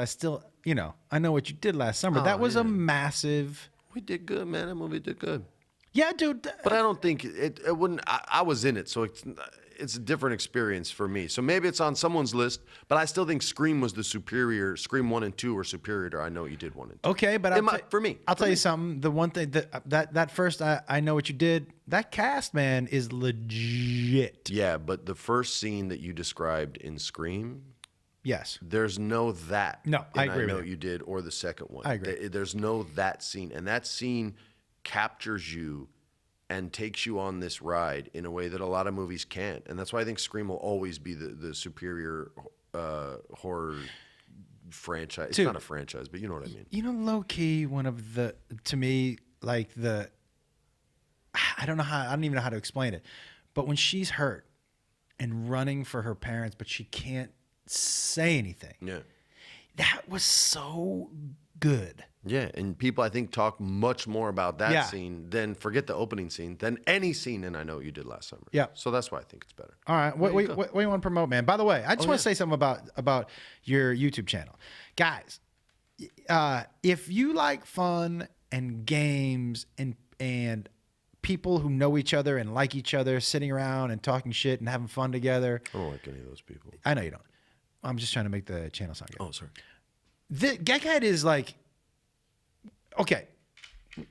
I Know What You Did Last Summer. That was a massive. We did good, man. That movie did good. Yeah, dude. But I don't think it wouldn't. I was in it, so it's a different experience for me. So maybe it's on someone's list, but I still think Scream was the superior. Scream 1 and 2 were superior to I Know What You Did 1 and 2. Okay, but for me, I'll tell you something. The one thing that first I Know What You Did, that cast, man, is legit. Yeah, but the first scene that you described in Scream, Yes. there's no that. No, I in agree I Know with What You Did, or the second one. I agree. There's no that scene, and that scene captures you and takes you on this ride in a way that a lot of movies can't. And that's why I think Scream will always be the superior horror franchise. It's Dude, not a franchise, but you know what I mean. You know, low key, one of the, to me, like I don't even know how to explain it, but when she's hurt and running for her parents, but she can't say anything. Yeah. That was so good. Yeah, and people, I think, talk much more about that Yeah. scene than, forget the opening scene, than any scene in I Know What You Did Last Summer. Yeah. So that's why I think it's better. All right. What you do go. you want to promote, man? By the way, I just want to say something about your YouTube channel. Guys, if you like fun and games and people who know each other and like each other, sitting around and talking shit and having fun together. I don't like any of those people. I know you don't. I'm just trying to make the channel sound good. Oh, sorry. The Geckhead is like, okay,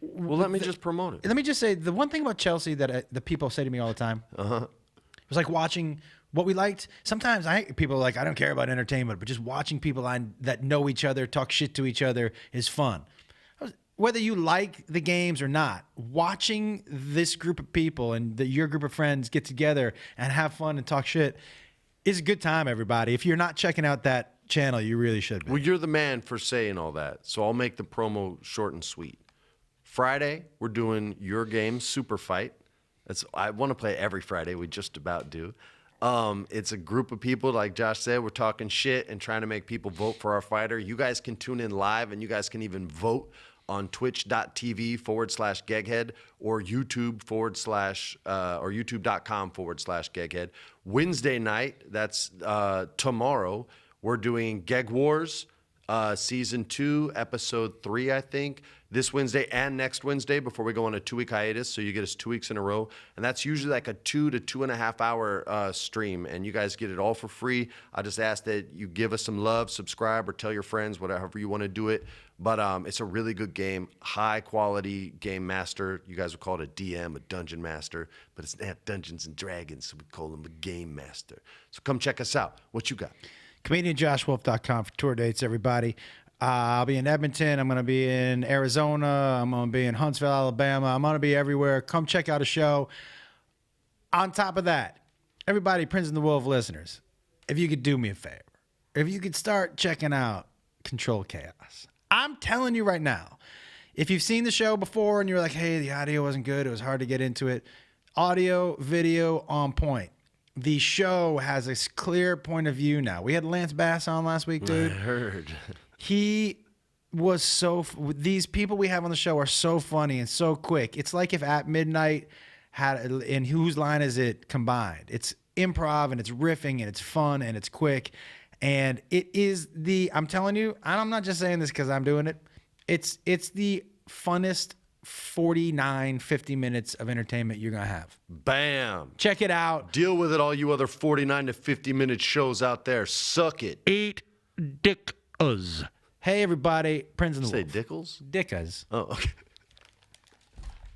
Well, let me just promote it. Let me just say the one thing about Chelsea that the people say to me all the time. It was like watching what we liked. Sometimes people are like, I don't care about entertainment, but just watching people that know each other, talk shit to each other is fun. Whether you like the games or not, watching this group of people and your group of friends get together and have fun and talk shit is a good time, everybody. If you're not checking out that channel, you really should be. Well, you're the man for saying all that, so I'll make the promo short and sweet. Friday, we're doing your game, Super Fight. I want to play every Friday. We just about do. It's a group of people, like Josh said, we're talking shit and trying to make people vote for our fighter. You guys can tune in live, and you guys can even vote on twitch.tv/Geghead or YouTube or youtube.com/Geghead. Wednesday night, that's tomorrow, we're doing Geg Wars, Season 2, Episode 3, I think. This Wednesday and next Wednesday before we go on a 2-week hiatus, so you get us 2 weeks in a row. And that's usually like a 2 to 2.5 hour stream, and you guys get it all for free. I just ask that you give us some love, subscribe, or tell your friends, whatever you want to do it. But it's a really good game, high-quality game master. You guys would call it a DM, a dungeon master, but it's not Dungeons & Dragons, so we call him a game master. So come check us out. What you got? ComedianJoshWolf.com for tour dates, everybody. I'll be in Edmonton. I'm going to be in Arizona. I'm going to be in Huntsville, Alabama. I'm going to be everywhere. Come check out a show. On top of that, everybody, Prinze the Wolf listeners, if you could do me a favor, if you could start checking out Control Chaos. I'm telling you right now, if you've seen the show before and you're like, hey, the audio wasn't good, it was hard to get into it, audio, video on point. The show has a clear point of view now. We had Lance Bass on last week, dude. I heard. He was these people we have on the show are so funny and so quick. It's like if At Midnight had, in Whose Line Is It combined. It's improv and it's riffing and it's fun and it's quick. And it is I'm telling you, and I'm not just saying this because I'm doing it. It's the funnest 50 minutes of entertainment you're going to have. Bam. Check it out. Deal with it, all you other 49 to 50 minute shows out there. Suck it. Eat dick. Hey, everybody. Prinze the Wolf. Say Dickles? Dickas. Oh, okay.